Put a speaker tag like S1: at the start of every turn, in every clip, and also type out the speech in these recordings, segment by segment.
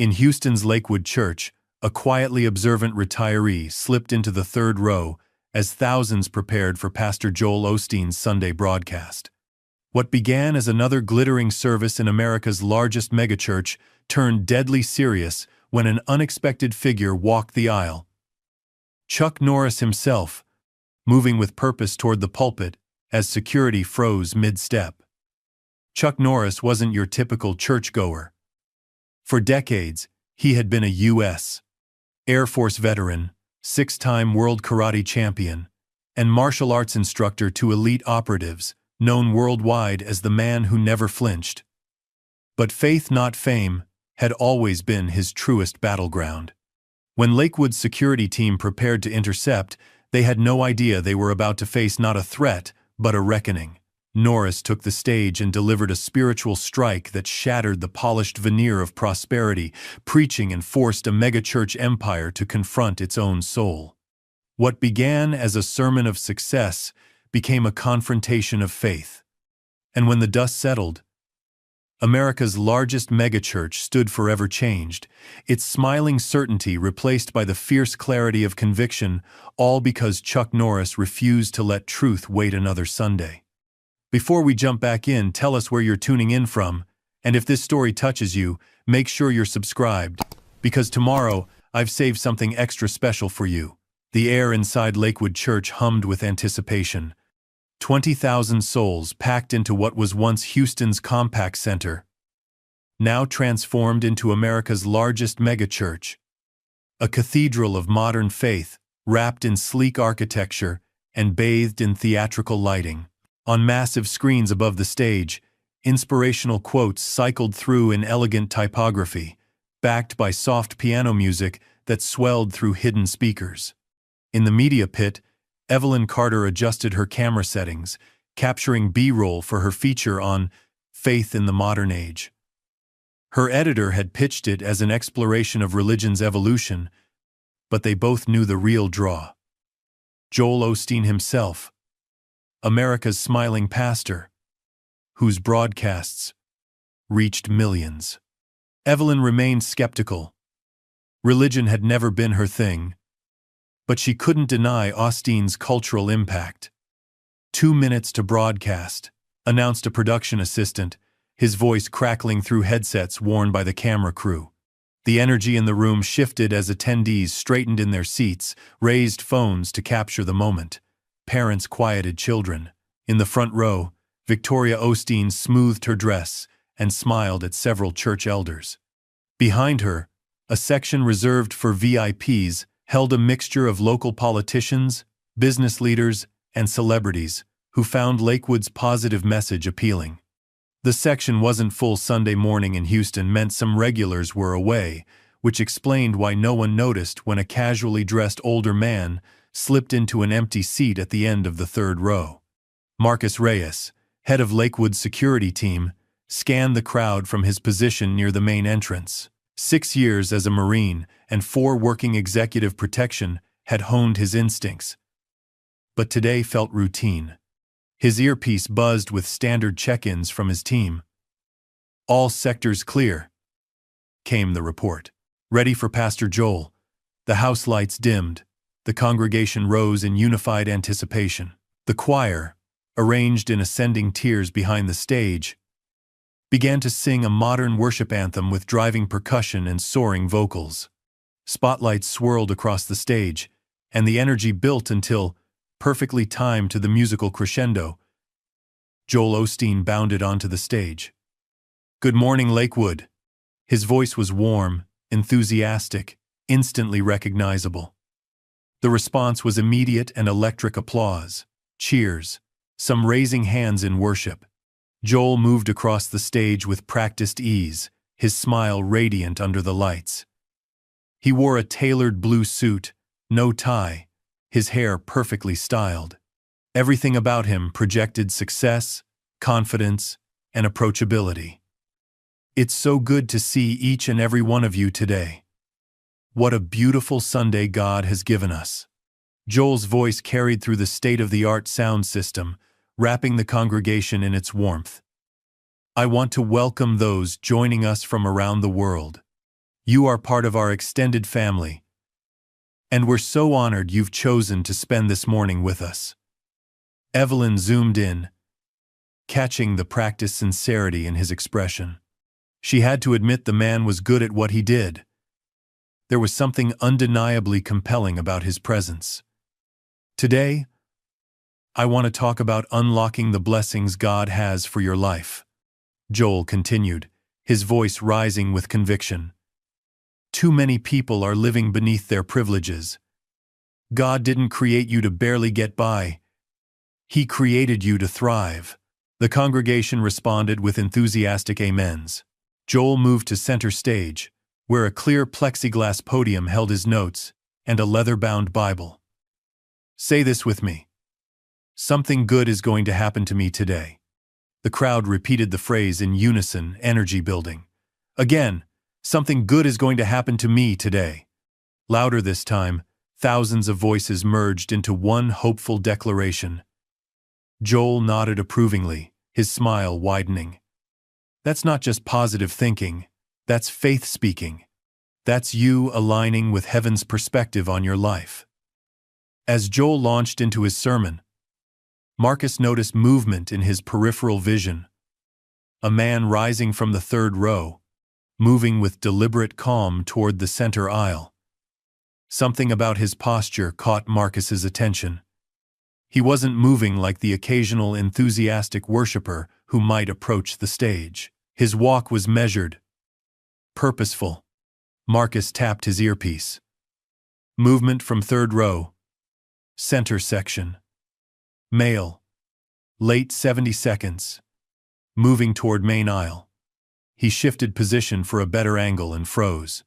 S1: In Houston's Lakewood Church, a quietly observant retiree slipped into the third row as thousands prepared for Pastor Joel Osteen's Sunday broadcast. What began as another glittering service in America's largest megachurch turned deadly serious when an unexpected figure walked the aisle. Chuck Norris himself, moving with purpose toward the pulpit as security froze mid-step. Chuck Norris wasn't your typical churchgoer. For decades, he had been a U.S. Air Force veteran, six-time world karate champion, and martial arts instructor to elite operatives, known worldwide as the man who never flinched. But faith, not fame, had always been his truest battleground. When Lakewood's security team prepared to intercept, they had no idea they were about to face not a threat, but a reckoning. Norris took the stage and delivered a spiritual strike that shattered the polished veneer of prosperity, preaching and forced a megachurch empire to confront its own soul. What began as a sermon of success became a confrontation of faith. And when the dust settled, America's largest megachurch stood forever changed, its smiling certainty replaced by the fierce clarity of conviction, all because Chuck Norris refused to let truth wait another Sunday. Before we jump back in, tell us where you're tuning in from, and if this story touches you, make sure you're subscribed, because tomorrow I've saved something extra special for you. The air inside Lakewood Church hummed with anticipation. 20,000 souls packed into what was once Houston's Compact Center, now transformed into America's largest megachurch. A cathedral of modern faith, wrapped in sleek architecture and bathed in theatrical lighting. On massive screens above the stage, inspirational quotes cycled through in elegant typography, backed by soft piano music that swelled through hidden speakers. In the media pit, Evelyn Carter adjusted her camera settings, capturing B-roll for her feature on Faith in the Modern Age. Her editor had pitched it as an exploration of religion's evolution, but they both knew the real draw. Joel Osteen himself, America's smiling pastor, whose broadcasts reached millions. Evelyn remained skeptical. Religion had never been her thing, but she couldn't deny Osteen's cultural impact. 2 minutes to broadcast, announced a production assistant, his voice crackling through headsets worn by the camera crew. The energy in the room shifted as attendees straightened in their seats, raised phones to capture the moment. Parents quieted children. In the front row, Victoria Osteen smoothed her dress and smiled at several church elders. Behind her, a section reserved for VIPs held a mixture of local politicians, business leaders, and celebrities who found Lakewood's positive message appealing. The section wasn't full. Sunday morning in Houston meant some regulars were away, which explained why no one noticed when a casually dressed older man slipped into an empty seat at the end of the third row. Marcus Reyes, head of Lakewood's security team, scanned the crowd from his position near the main entrance. 6 years as a Marine and 4 working executive protection had honed his instincts. But today felt routine. His earpiece buzzed with standard check-ins from his team. "All sectors clear," came the report. Ready for Pastor Joel. The house lights dimmed. The congregation rose in unified anticipation. The choir, arranged in ascending tiers behind the stage, began to sing a modern worship anthem with driving percussion and soaring vocals. Spotlights swirled across the stage, and the energy built until, perfectly timed to the musical crescendo, Joel Osteen bounded onto the stage. "Good morning, Lakewood." His voice was warm, enthusiastic, instantly recognizable. The response was immediate and electric applause, cheers, some raising hands in worship. Joel moved across the stage with practiced ease, his smile radiant under the lights. He wore a tailored blue suit, no tie, his hair perfectly styled. Everything about him projected success, confidence, and approachability. "It's so good to see each and every one of you today. What a beautiful Sunday God has given us." Joel's voice carried through the state-of-the-art sound system, wrapping the congregation in its warmth. "I want to welcome those joining us from around the world. You are part of our extended family, and we're so honored you've chosen to spend this morning with us. Evelyn zoomed in, catching the practiced sincerity in his expression. She had to admit the man was good at what he did. There was something undeniably compelling about his presence. Today, I want to talk about unlocking the blessings God has for your life. Joel continued, his voice rising with conviction. Too many people are living beneath their privileges. God didn't create you to barely get by. He created you to thrive. The congregation responded with enthusiastic amens. Joel moved to center stage, where a clear plexiglass podium held his notes and a leather-bound Bible. Say this with me. Something good is going to happen to me today. The crowd repeated the phrase in unison, energy building. Again, something good is going to happen to me today. Louder this time, thousands of voices merged into one hopeful declaration. Joel nodded approvingly, his smile widening. That's not just positive thinking, that's faith speaking. That's you aligning with heaven's perspective on your life. As Joel launched into his sermon, Marcus noticed movement in his peripheral vision. A man rising from the third row, moving with deliberate calm toward the center aisle. Something about his posture caught Marcus's attention. He wasn't moving like the occasional enthusiastic worshiper who might approach the stage. His walk was measured, purposeful. Marcus tapped his earpiece. Movement from third row. Center section. Male. Late 70 seconds. Moving toward main aisle. He shifted position for a better angle and froze.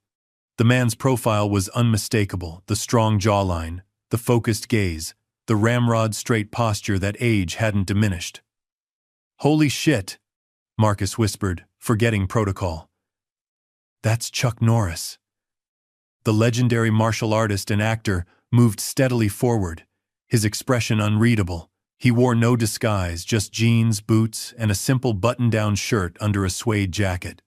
S1: The man's profile was unmistakable, the strong jawline, the focused gaze, the ramrod-straight posture that age hadn't diminished. Holy shit, Marcus whispered, forgetting protocol. That's Chuck Norris. The legendary martial artist and actor moved steadily forward, his expression unreadable. He wore no disguise, just jeans, boots, and a simple button-down shirt under a suede jacket.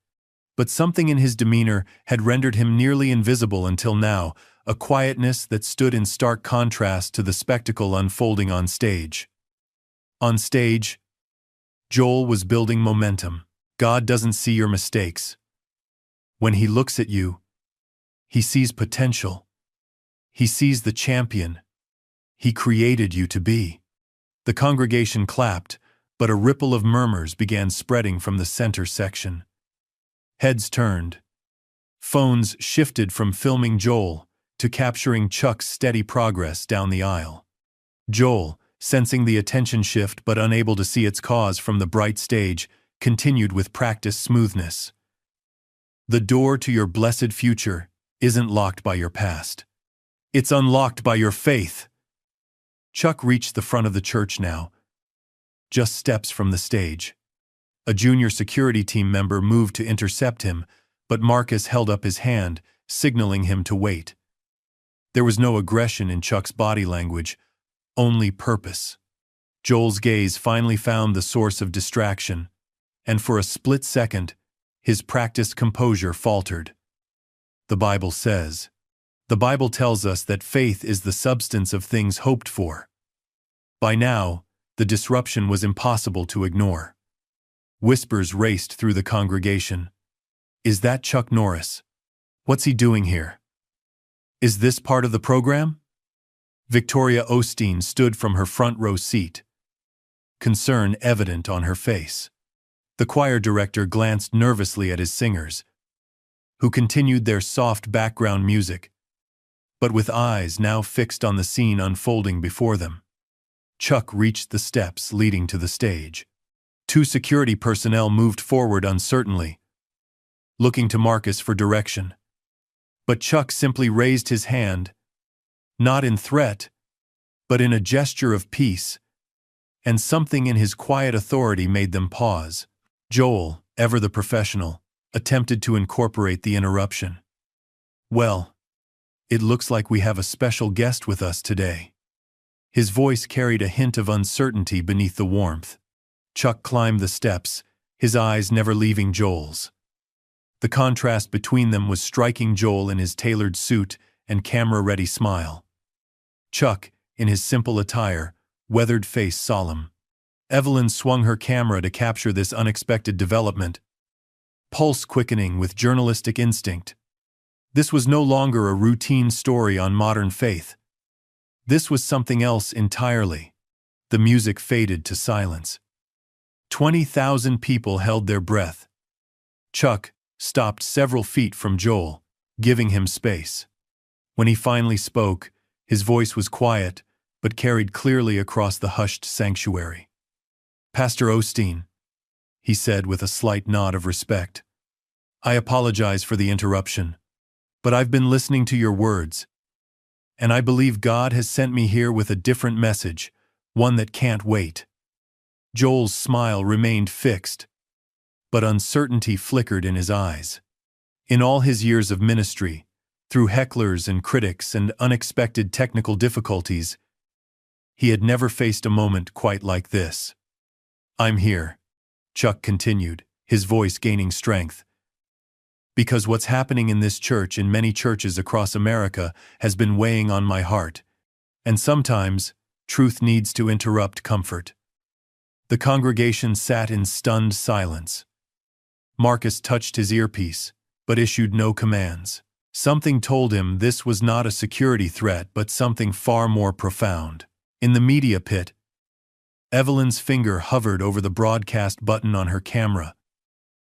S1: But something in his demeanor had rendered him nearly invisible until now, a quietness that stood in stark contrast to the spectacle unfolding on stage. On stage, Joel was building momentum. God doesn't see your mistakes. When he looks at you, he sees potential. He sees the champion he created you to be. The congregation clapped, but a ripple of murmurs began spreading from the center section. Heads turned. Phones shifted from filming Joel to capturing Chuck's steady progress down the aisle. Joel, sensing the attention shift but unable to see its cause from the bright stage, continued with practiced smoothness. The door to your blessed future isn't locked by your past. It's unlocked by your faith. Chuck reached the front of the church now, just steps from the stage. A junior security team member moved to intercept him, but Marcus held up his hand, signaling him to wait. There was no aggression in Chuck's body language, only purpose. Joel's gaze finally found the source of distraction, and for a split second, his practiced composure faltered. The Bible tells us that faith is the substance of things hoped for. By now, the disruption was impossible to ignore. Whispers raced through the congregation. Is that Chuck Norris? What's he doing here? Is this part of the program? Victoria Osteen stood from her front row seat, concern evident on her face. The choir director glanced nervously at his singers, who continued their soft background music, but with eyes now fixed on the scene unfolding before them. Chuck reached the steps leading to the stage. Two security personnel moved forward uncertainly, looking to Marcus for direction. But Chuck simply raised his hand, not in threat, but in a gesture of peace, and something in his quiet authority made them pause. Joel, ever the professional, attempted to incorporate the interruption. Well, it looks like we have a special guest with us today. His voice carried a hint of uncertainty beneath the warmth. Chuck climbed the steps, his eyes never leaving Joel's. The contrast between them was striking. Joel in his tailored suit and camera-ready smile. Chuck, in his simple attire, weathered face solemn. Evelyn swung her camera to capture this unexpected development, pulse quickening with journalistic instinct. This was no longer a routine story on modern faith. This was something else entirely. The music faded to silence. 20,000 people held their breath. Chuck stopped several feet from Joel, giving him space. When he finally spoke, his voice was quiet, but carried clearly across the hushed sanctuary. "Pastor Osteen," he said with a slight nod of respect, "I apologize for the interruption, but I've been listening to your words, and I believe God has sent me here with a different message, one that can't wait." Joel's smile remained fixed, but uncertainty flickered in his eyes. In all his years of ministry, through hecklers and critics and unexpected technical difficulties, he had never faced a moment quite like this. "I'm here," Chuck continued, his voice gaining strength, "because what's happening in this church, in many churches across America, has been weighing on my heart, and sometimes truth needs to interrupt comfort." The congregation sat in stunned silence. Marcus touched his earpiece, but issued no commands. Something told him this was not a security threat, but something far more profound. In the media pit, Evelyn's finger hovered over the broadcast button on her camera,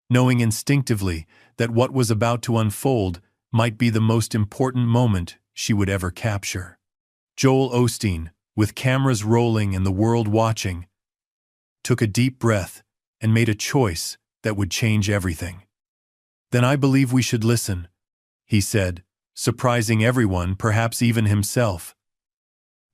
S1: knowing instinctively that what was about to unfold might be the most important moment she would ever capture. Joel Osteen, with cameras rolling and the world watching, took a deep breath and made a choice that would change everything. "Then I believe we should listen," he said, surprising everyone, perhaps even himself.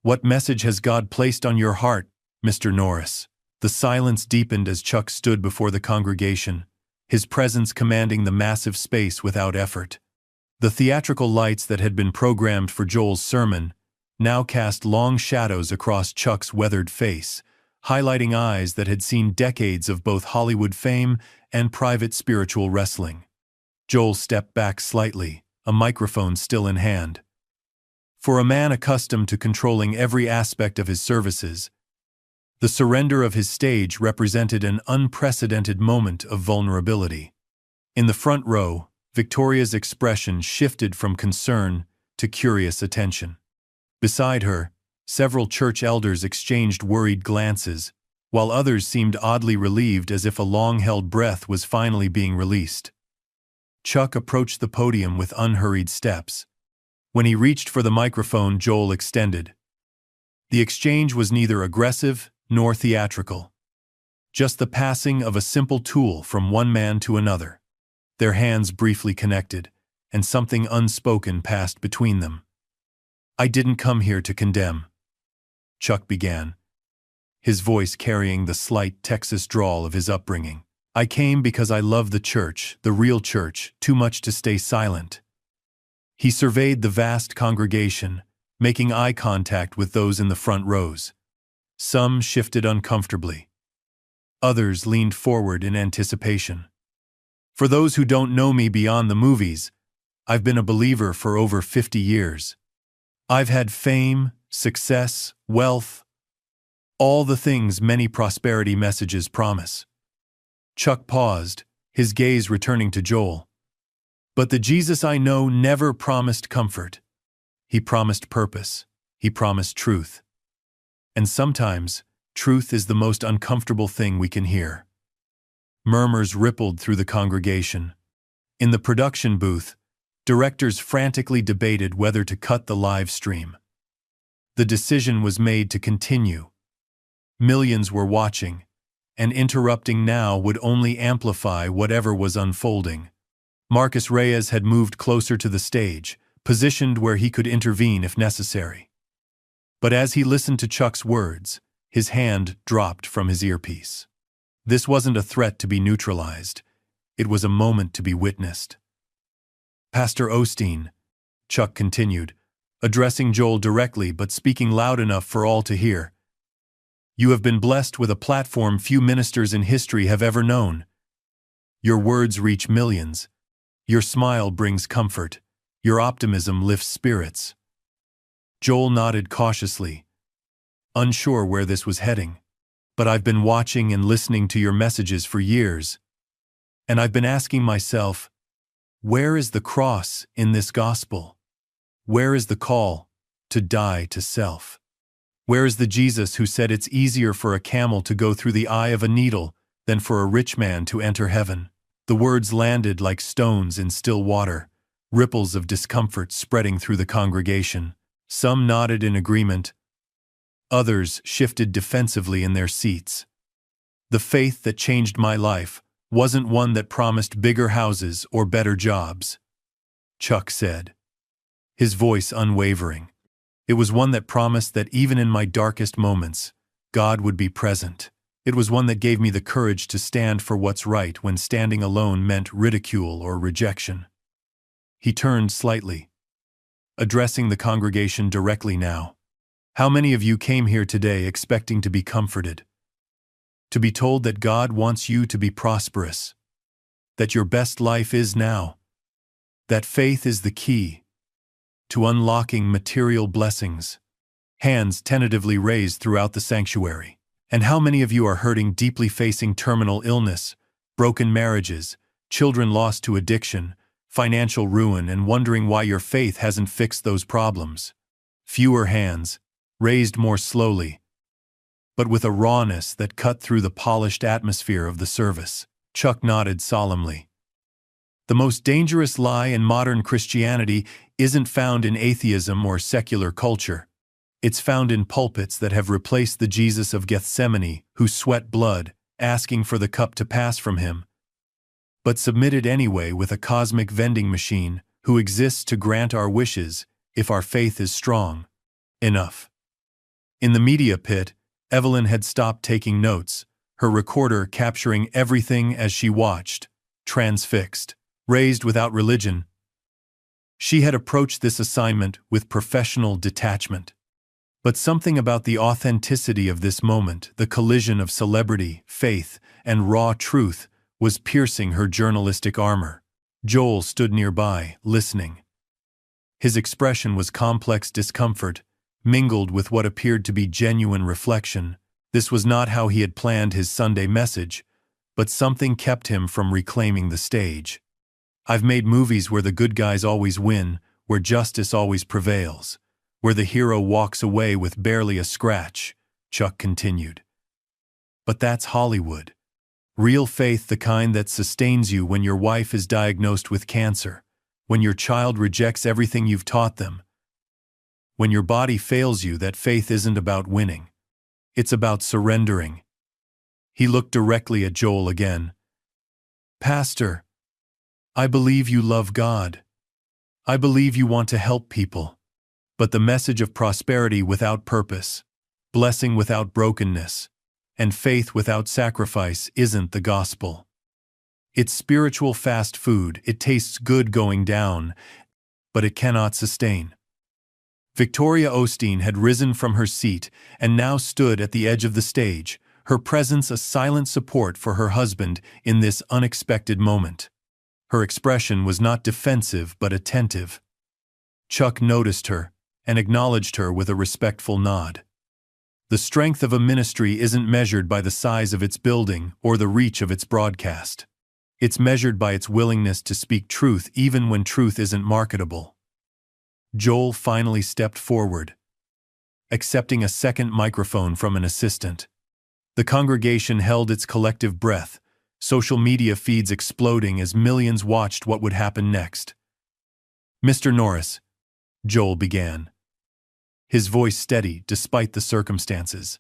S1: "What message has God placed on your heart, Mr. Norris?" The silence deepened as Chuck stood before the congregation, his presence commanding the massive space without effort. The theatrical lights that had been programmed for Joel's sermon now cast long shadows across Chuck's weathered face, highlighting eyes that had seen decades of both Hollywood fame and private spiritual wrestling. Joel stepped back slightly, a microphone still in hand. For a man accustomed to controlling every aspect of his services, the surrender of his stage represented an unprecedented moment of vulnerability. In the front row, Victoria's expression shifted from concern to curious attention. Beside her, several church elders exchanged worried glances, while others seemed oddly relieved, as if a long-held breath was finally being released. Chuck approached the podium with unhurried steps. When he reached for the microphone, Joel extended. The exchange was neither aggressive nor theatrical, just the passing of a simple tool from one man to another. Their hands briefly connected, and something unspoken passed between them. "I didn't come here to condemn," Chuck began, his voice carrying the slight Texas drawl of his upbringing. "I came because I love the church, the real church, too much to stay silent." He surveyed the vast congregation, making eye contact with those in the front rows. Some shifted uncomfortably. Others leaned forward in anticipation. "For those who don't know me beyond the movies, I've been a believer for over 50 years. I've had fame, success, wealth, all the things many prosperity messages promise." Chuck paused, his gaze returning to Joel. "But the Jesus I know never promised comfort. He promised purpose. He promised truth. And sometimes, truth is the most uncomfortable thing we can hear." Murmurs rippled through the congregation. In the production booth, directors frantically debated whether to cut the live stream. The decision was made to continue. Millions were watching, and interrupting now would only amplify whatever was unfolding. Marcus Reyes had moved closer to the stage, positioned where he could intervene if necessary. But as he listened to Chuck's words, his hand dropped from his earpiece. This wasn't a threat to be neutralized. It was a moment to be witnessed. "Pastor Osteen," Chuck continued, addressing Joel directly but speaking loud enough for all to hear, "you have been blessed with a platform few ministers in history have ever known. Your words reach millions, Your smile brings comfort. Your optimism lifts spirits." Joel nodded cautiously, unsure where this was heading. "But I've been watching and listening to your messages for years, and I've been asking myself, where is the cross in this gospel? Where is the call to die to self? Where is the Jesus who said it's easier for a camel to go through the eye of a needle than for a rich man to enter heaven?" The words landed like stones in still water, ripples of discomfort spreading through the congregation. Some nodded in agreement. Others shifted defensively in their seats. "The faith that changed my life wasn't one that promised bigger houses or better jobs," Chuck said, his voice unwavering. "It was one that promised that even in my darkest moments, God would be present. It was one that gave me the courage to stand for what's right when standing alone meant ridicule or rejection." He turned slightly, addressing the congregation directly now. "How many of you came here today expecting to be comforted? To be told that God wants you to be prosperous? That your best life is now? That faith is the key to unlocking material blessings?" Hands tentatively raised throughout the sanctuary. "And how many of you are hurting deeply, facing terminal illness, broken marriages, children lost to addiction, financial ruin, and wondering why your faith hasn't fixed those problems?" Fewer hands, raised more slowly, but with a rawness that cut through the polished atmosphere of the service. Chuck nodded solemnly. "The most dangerous lie in modern Christianity isn't found in atheism or secular culture. It's found in pulpits that have replaced the Jesus of Gethsemane, who sweat blood, asking for the cup to pass from him, but submitted anyway, with a cosmic vending machine who exists to grant our wishes if our faith is strong enough." In the media pit, Evelyn had stopped taking notes, her recorder capturing everything as she watched, transfixed. Raised without religion, she had approached this assignment with professional detachment. But something about the authenticity of this moment, the collision of celebrity, faith, and raw truth, was piercing her journalistic armor. Joel stood nearby, listening. His expression was complex discomfort, mingled with what appeared to be genuine reflection. This was not how he had planned his Sunday message, but something kept him from reclaiming the stage. "I've made movies where the good guys always win, where justice always prevails, where the hero walks away with barely a scratch," Chuck continued. "But that's Hollywood. Real faith, the kind that sustains you when your wife is diagnosed with cancer, when your child rejects everything you've taught them, when your body fails you, that faith isn't about winning. It's about surrendering." He looked directly at Joel again. "Pastor, I believe you love God. I believe you want to help people. But the message of prosperity without purpose, blessing without brokenness, and faith without sacrifice isn't the gospel. It's spiritual fast food. It tastes good going down, but it cannot sustain." Victoria Osteen had risen from her seat and now stood at the edge of the stage, her presence a silent support for her husband in this unexpected moment. Her expression was not defensive but attentive. Chuck noticed her and acknowledged her with a respectful nod. The strength of a ministry isn't measured by the size of its building or the reach of its broadcast. It's measured by its willingness to speak truth even when truth isn't marketable. Joel finally stepped forward, accepting a second microphone from an assistant. The congregation held its collective breath, social media feeds exploding as millions watched what would happen next. "Mr. Norris," Joel began, his voice steady despite the circumstances,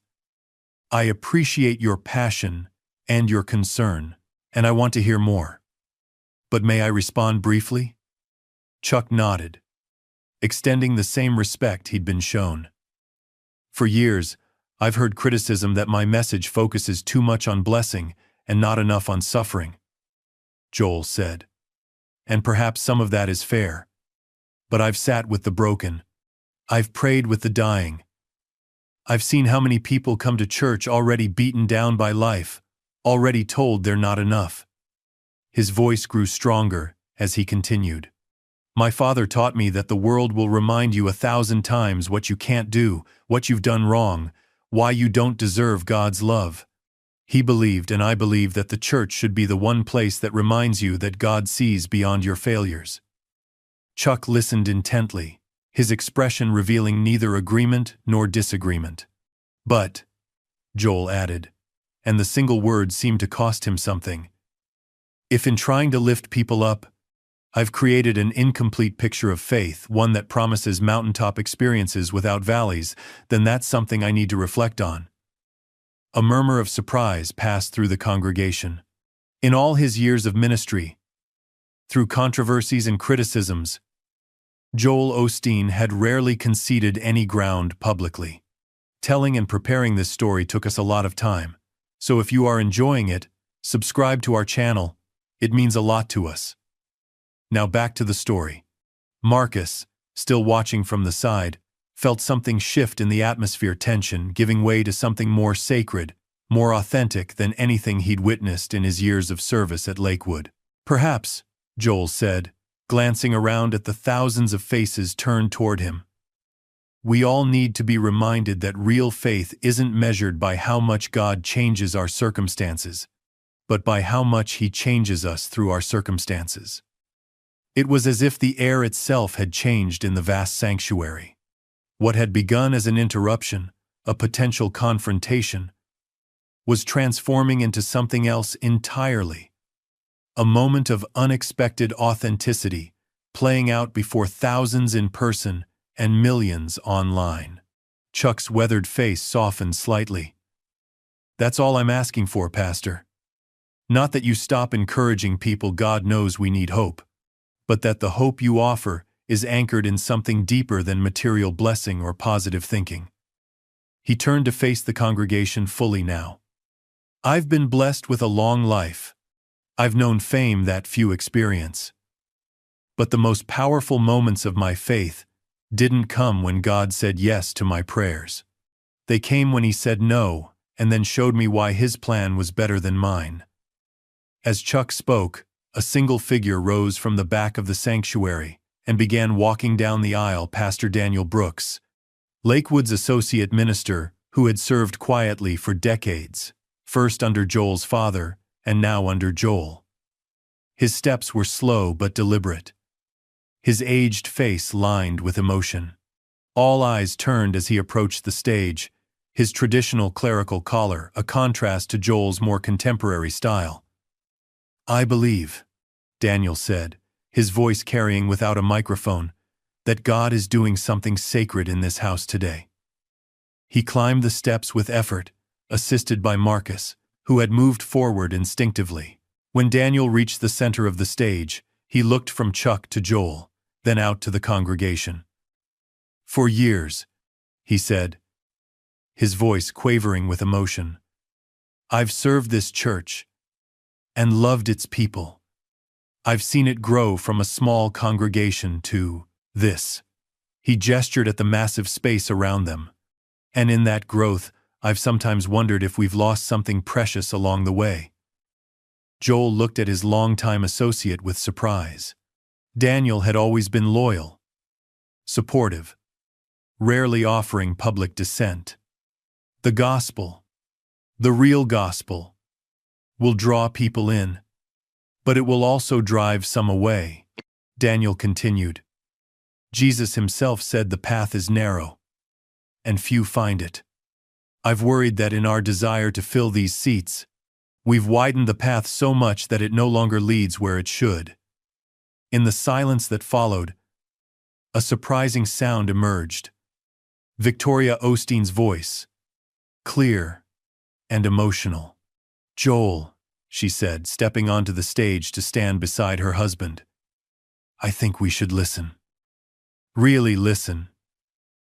S1: "I appreciate your passion and your concern, and I want to hear more. But may I respond briefly?" Chuck nodded, extending the same respect he'd been shown. "For years, I've heard criticism that my message focuses too much on blessing and not enough on suffering," Joel said. "And perhaps some of that is fair. But I've sat with the broken. I've prayed with the dying. I've seen how many people come to church already beaten down by life, already told they're not enough." His voice grew stronger, as he continued. My father taught me that the world will remind you 1,000 times what you can't do, what you've done wrong, why you don't deserve God's love. He believed, and I believe, that the church should be the one place that reminds you that God sees beyond your failures. Chuck listened intently, his expression revealing neither agreement nor disagreement. But, Joel added, and the single word seemed to cost him something, if in trying to lift people up, I've created an incomplete picture of faith, one that promises mountaintop experiences without valleys, then that's something I need to reflect on. A murmur of surprise passed through the congregation. In all his years of ministry, through controversies and criticisms, Joel Osteen had rarely conceded any ground publicly. Telling and preparing this story took us a lot of time, so if you are enjoying it, subscribe to our channel. It means a lot to us. Now back to the story. Marcus, still watching from the side, felt something shift in the atmosphere, tension giving way to something more sacred, more authentic than anything he'd witnessed in his years of service at Lakewood. Perhaps, Joel said, glancing around at the thousands of faces turned toward him. We all need to be reminded that real faith isn't measured by how much God changes our circumstances, but by how much He changes us through our circumstances. It was as if the air itself had changed in the vast sanctuary. What had begun as an interruption, a potential confrontation, was transforming into something else entirely. A moment of unexpected authenticity, playing out before thousands in person and millions online. Chuck's weathered face softened slightly. That's all I'm asking for, Pastor. Not that you stop encouraging people. God knows we need hope, but that the hope you offer is anchored in something deeper than material blessing or positive thinking. He turned to face the congregation fully now. I've been blessed with a long life. I've known fame that few experience. But the most powerful moments of my faith didn't come when God said yes to my prayers. They came when He said no, and then showed me why His plan was better than mine. As Chuck spoke, a single figure rose from the back of the sanctuary and began walking down the aisle. Pastor Daniel Brooks, Lakewood's associate minister, who had served quietly for decades, first under Joel's father and now under Joel. His steps were slow but deliberate, his aged face lined with emotion. All eyes turned as he approached the stage, his traditional clerical collar a contrast to Joel's more contemporary style. I believe, Daniel said, his voice carrying without a microphone, that God is doing something sacred in this house today. He climbed the steps with effort, assisted by Marcus, who had moved forward instinctively. When Daniel reached the center of the stage, he looked from Chuck to Joel, then out to the congregation. For years, he said, his voice quavering with emotion, I've served this church and loved its people. I've seen it grow from a small congregation to this. He gestured at the massive space around them. And in that growth, I've sometimes wondered if we've lost something precious along the way. Joel looked at his longtime associate with surprise. Daniel had always been loyal, supportive, rarely offering public dissent. The gospel, the real gospel, will draw people in, but it will also drive some away, Daniel continued. Jesus himself said the path is narrow, and few find it. I've worried that in our desire to fill these seats, we've widened the path so much that it no longer leads where it should. In the silence that followed, a surprising sound emerged. Victoria Osteen's voice, clear and emotional. Joel, she said, stepping onto the stage to stand beside her husband. I think we should listen. Really listen.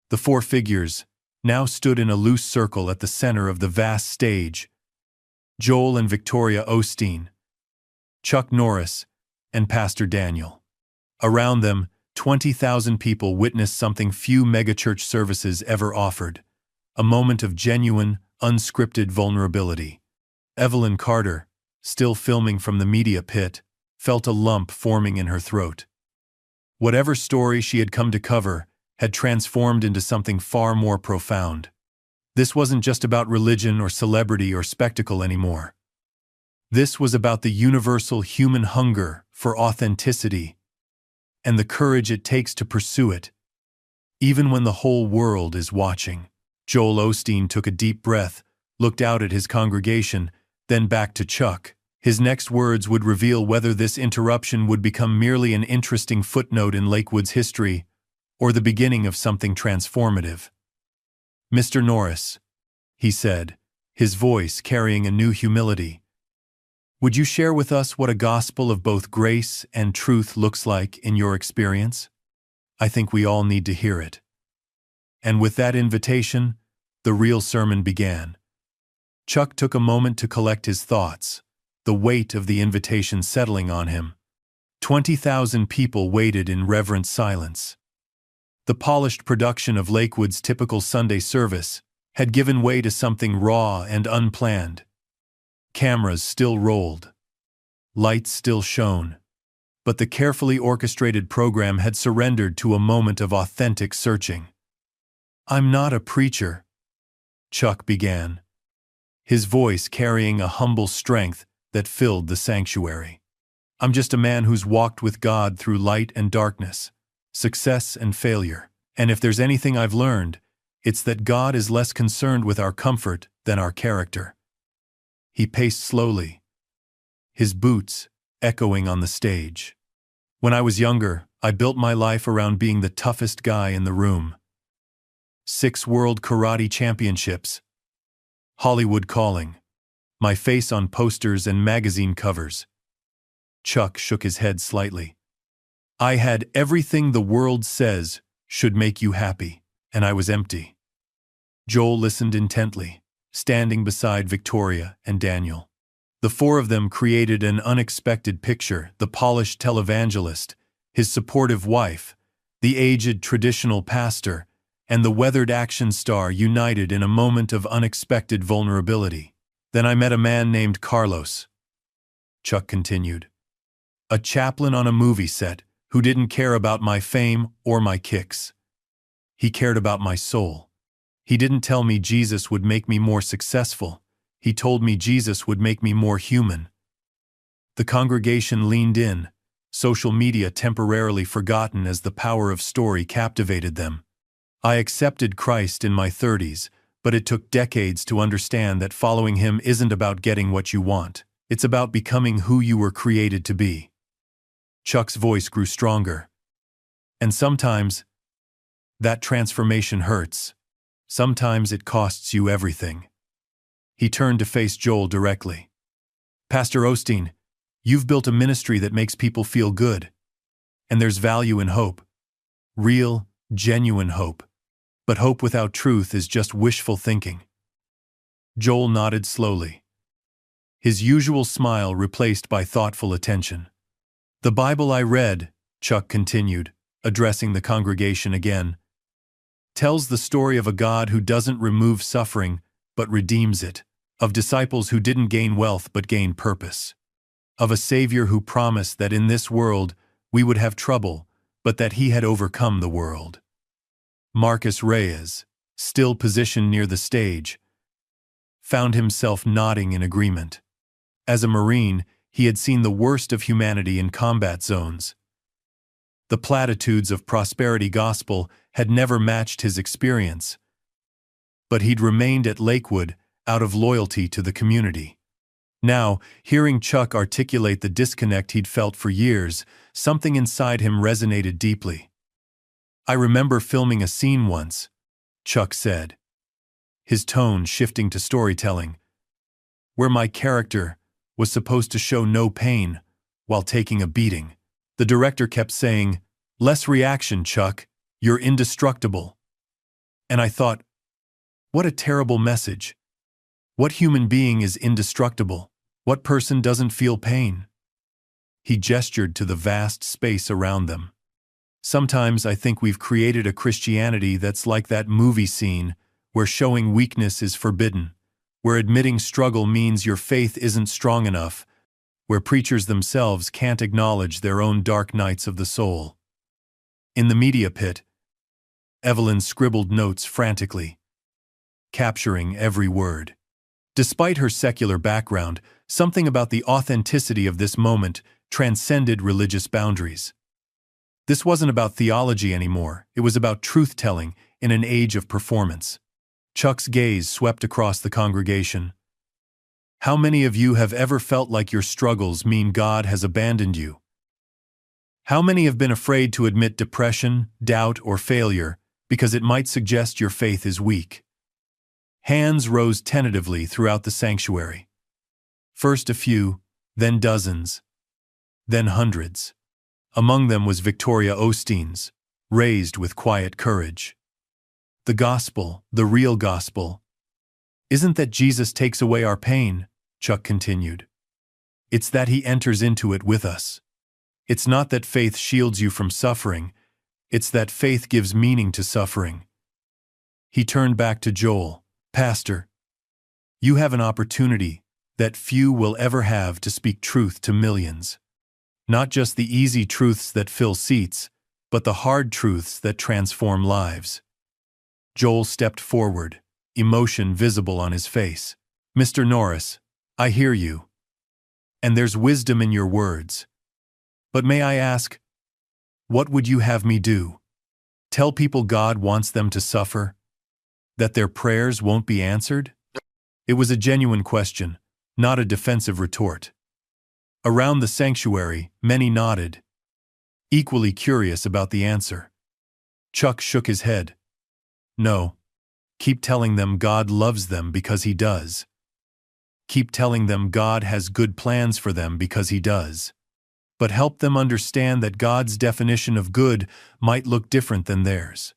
S1: The four figures now stood in a loose circle at the center of the vast stage. Joel and Victoria Osteen, Chuck Norris, and Pastor Daniel. Around them, 20,000 people witnessed something few megachurch services ever offered, a moment of genuine, unscripted vulnerability. Evelyn Carter, still filming from the media pit, felt a lump forming in her throat. Whatever story she had come to cover had transformed into something far more profound. This wasn't just about religion or celebrity or spectacle anymore. This was about the universal human hunger for authenticity and the courage it takes to pursue it, even when the whole world is watching. Joel Osteen took a deep breath, looked out at his congregation, then back to Chuck. His next words would reveal whether this interruption would become merely an interesting footnote in Lakewood's history or the beginning of something transformative. "Mr. Norris," he said, his voice carrying a new humility, "would you share with us what a gospel of both grace and truth looks like in your experience? I think we all need to hear it." And with that invitation, the real sermon began. Chuck took a moment to collect his thoughts, the weight of the invitation settling on him. 20,000 people waited in reverent silence. The polished production of Lakewood's typical Sunday service had given way to something raw and unplanned. Cameras still rolled. Lights still shone. But the carefully orchestrated program had surrendered to a moment of authentic searching. "I'm not a preacher," Chuck began, his voice carrying a humble strength that filled the sanctuary. "I'm just a man who's walked with God through light and darkness, success and failure. And if there's anything I've learned, it's that God is less concerned with our comfort than our character." He paced slowly, his boots echoing on the stage. "When I was younger, I built my life around being the toughest guy in the room. 6 world karate championships, Hollywood calling, my face on posters and magazine covers." Chuck shook his head slightly. "I had everything the world says should make you happy, and I was empty." Joel listened intently, standing beside Victoria and Daniel. The 4 of them created an unexpected picture: the polished televangelist, his supportive wife, the aged traditional pastor, and the weathered action star united in a moment of unexpected vulnerability. "Then I met a man named Carlos," Chuck continued. "A chaplain on a movie set who didn't care about my fame or my kicks. He cared about my soul. He didn't tell me Jesus would make me more successful. He told me Jesus would make me more human." The congregation leaned in, social media temporarily forgotten as the power of story captivated them. "I accepted Christ in my 30s, but it took decades to understand that following him isn't about getting what you want. It's about becoming who you were created to be." Chuck's voice grew stronger. "And sometimes that transformation hurts. Sometimes it costs you everything." He turned to face Joel directly. "Pastor Osteen, you've built a ministry that makes people feel good. And there's value in hope. Real, genuine hope. But hope without truth is just wishful thinking." Joel nodded slowly, his usual smile replaced by thoughtful attention. "The Bible I read," Chuck continued, addressing the congregation again, "tells the story of a God who doesn't remove suffering, but redeems it, of disciples who didn't gain wealth but gained purpose, of a Savior who promised that in this world we would have trouble, but that he had overcome the world." Marcus Reyes, still positioned near the stage, found himself nodding in agreement. As a Marine, he had seen the worst of humanity in combat zones. The platitudes of prosperity gospel had never matched his experience, but he'd remained at Lakewood out of loyalty to the community. Now, hearing Chuck articulate the disconnect he'd felt for years, something inside him resonated deeply. "I remember filming a scene once," Chuck said, his tone shifting to storytelling, "where my character was supposed to show no pain while taking a beating. The director kept saying, 'Less reaction, Chuck, you're indestructible.' And I thought, what a terrible message. What human being is indestructible? What person doesn't feel pain?" He gestured to the vast space around them. "Sometimes I think we've created a Christianity that's like that movie scene where showing weakness is forbidden, where admitting struggle means your faith isn't strong enough, where preachers themselves can't acknowledge their own dark nights of the soul. In the media pit, Evelyn scribbled notes frantically, capturing every word. Despite her secular background, something about the authenticity of this moment transcended religious boundaries. This wasn't about theology anymore, it was about truth-telling in an age of performance. Chuck's gaze swept across the congregation. How many of you have ever felt like your struggles mean God has abandoned you? How many have been afraid to admit depression, doubt, or failure because it might suggest your faith is weak? Hands rose tentatively throughout the sanctuary. First a few, then dozens, then hundreds. Among them was Victoria Osteen's, raised with quiet courage. The gospel, the real gospel, isn't that Jesus takes away our pain, Chuck continued. It's that he enters into it with us. It's not that faith shields you from suffering, it's that faith gives meaning to suffering. He turned back to Joel. Pastor, you have an opportunity that few will ever have to speak truth to millions. Not just the easy truths that fill seats, but the hard truths that transform lives. Joel stepped forward, emotion visible on his face. Mr. Norris, I hear you. And there's wisdom in your words. But may I ask, what would you have me do? Tell people God wants them to suffer? That their prayers won't be answered? It was a genuine question, not a defensive retort. Around the sanctuary, many nodded, equally curious about the answer. Chuck shook his head. No. Keep telling them God loves them because He does. Keep telling them God has good plans for them because He does. But help them understand that God's definition of good might look different than theirs.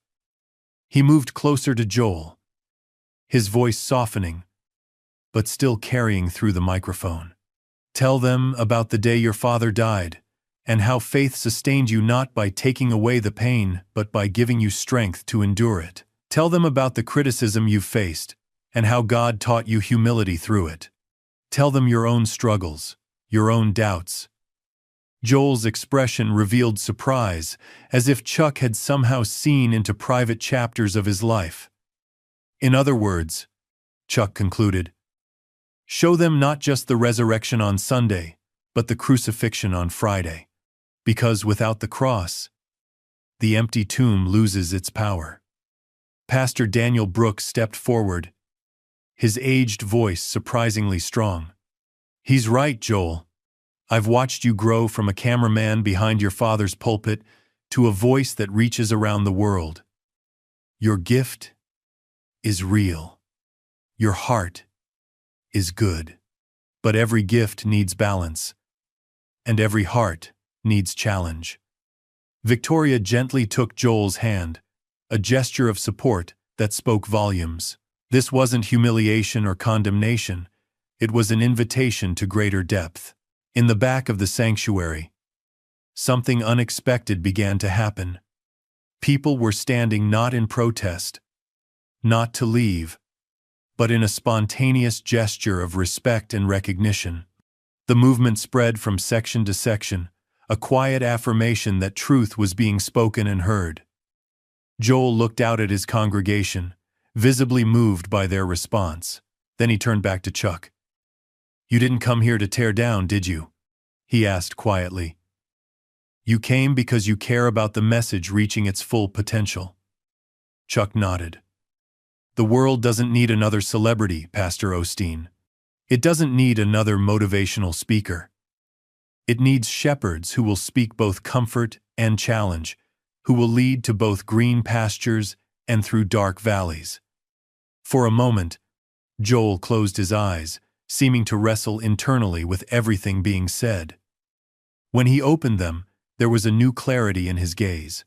S1: He moved closer to Joel, his voice softening, but still carrying through the microphone. Tell them about the day your father died, and how faith sustained you not by taking away the pain, but by giving you strength to endure it. Tell them about the criticism you've faced, and how God taught you humility through it. Tell them your own struggles, your own doubts. Joel's expression revealed surprise, as if Chuck had somehow seen into private chapters of his life. In other words, Chuck concluded, show them not just the resurrection on Sunday, but the crucifixion on Friday. Because without the cross, the empty tomb loses its power. Pastor Daniel Brooks stepped forward, his aged voice surprisingly strong. He's right, Joel. I've watched you grow from a cameraman behind your father's pulpit to a voice that reaches around the world. Your gift is real. Your heart is good. But every gift needs balance, and every heart needs challenge. Victoria gently took Joel's hand, a gesture of support that spoke volumes. This wasn't humiliation or condemnation, it was an invitation to greater depth. In the back of the sanctuary, something unexpected began to happen. People were standing not in protest, not to leave, but in a spontaneous gesture of respect and recognition. The movement spread from section to section, a quiet affirmation that truth was being spoken and heard. Joel looked out at his congregation, visibly moved by their response. Then he turned back to Chuck. You didn't come here to tear down, did you? He asked quietly. You came because you care about the message reaching its full potential. Chuck nodded. The world doesn't need another celebrity, Pastor Osteen. It doesn't need another motivational speaker. It needs shepherds who will speak both comfort and challenge, who will lead to both green pastures and through dark valleys. For a moment, Joel closed his eyes, seeming to wrestle internally with everything being said. When he opened them, there was a new clarity in his gaze.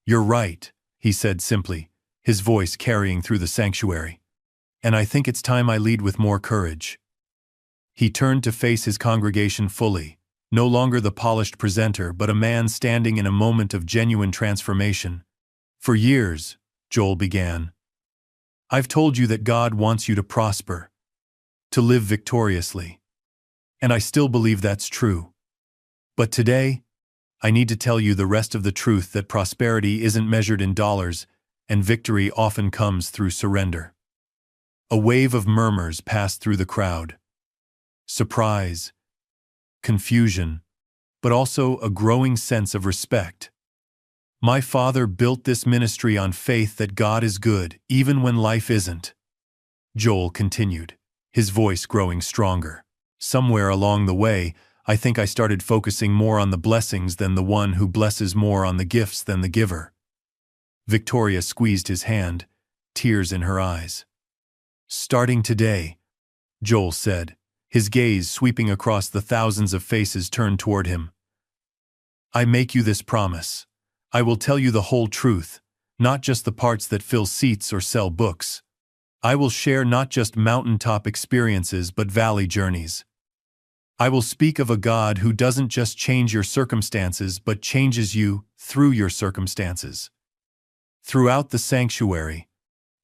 S1: You're right, he said simply, his voice carrying through the sanctuary. And I think it's time I lead with more courage. He turned to face his congregation fully, no longer the polished presenter, but a man standing in a moment of genuine transformation. For years, Joel began, I've told you that God wants you to prosper, to live victoriously. and I still believe that's true. But today, I need to tell you the rest of the truth that prosperity isn't measured in dollars, and victory often comes through surrender. A wave of murmurs passed through the crowd. Surprise, confusion, but also a growing sense of respect. My father built this ministry on faith that God is good, even when life isn't. Joel continued, his voice growing stronger. Somewhere along the way, I think I started focusing more on the blessings than the one who blesses more on the gifts than the giver. Victoria squeezed his hand, tears in her eyes. Starting today, Joel said, his gaze sweeping across the thousands of faces turned toward him. I make you this promise. I will tell you the whole truth, not just the parts that fill seats or sell books. I will share not just mountaintop experiences but valley journeys. I will speak of a God who doesn't just change your circumstances but changes you through your circumstances. Throughout the sanctuary,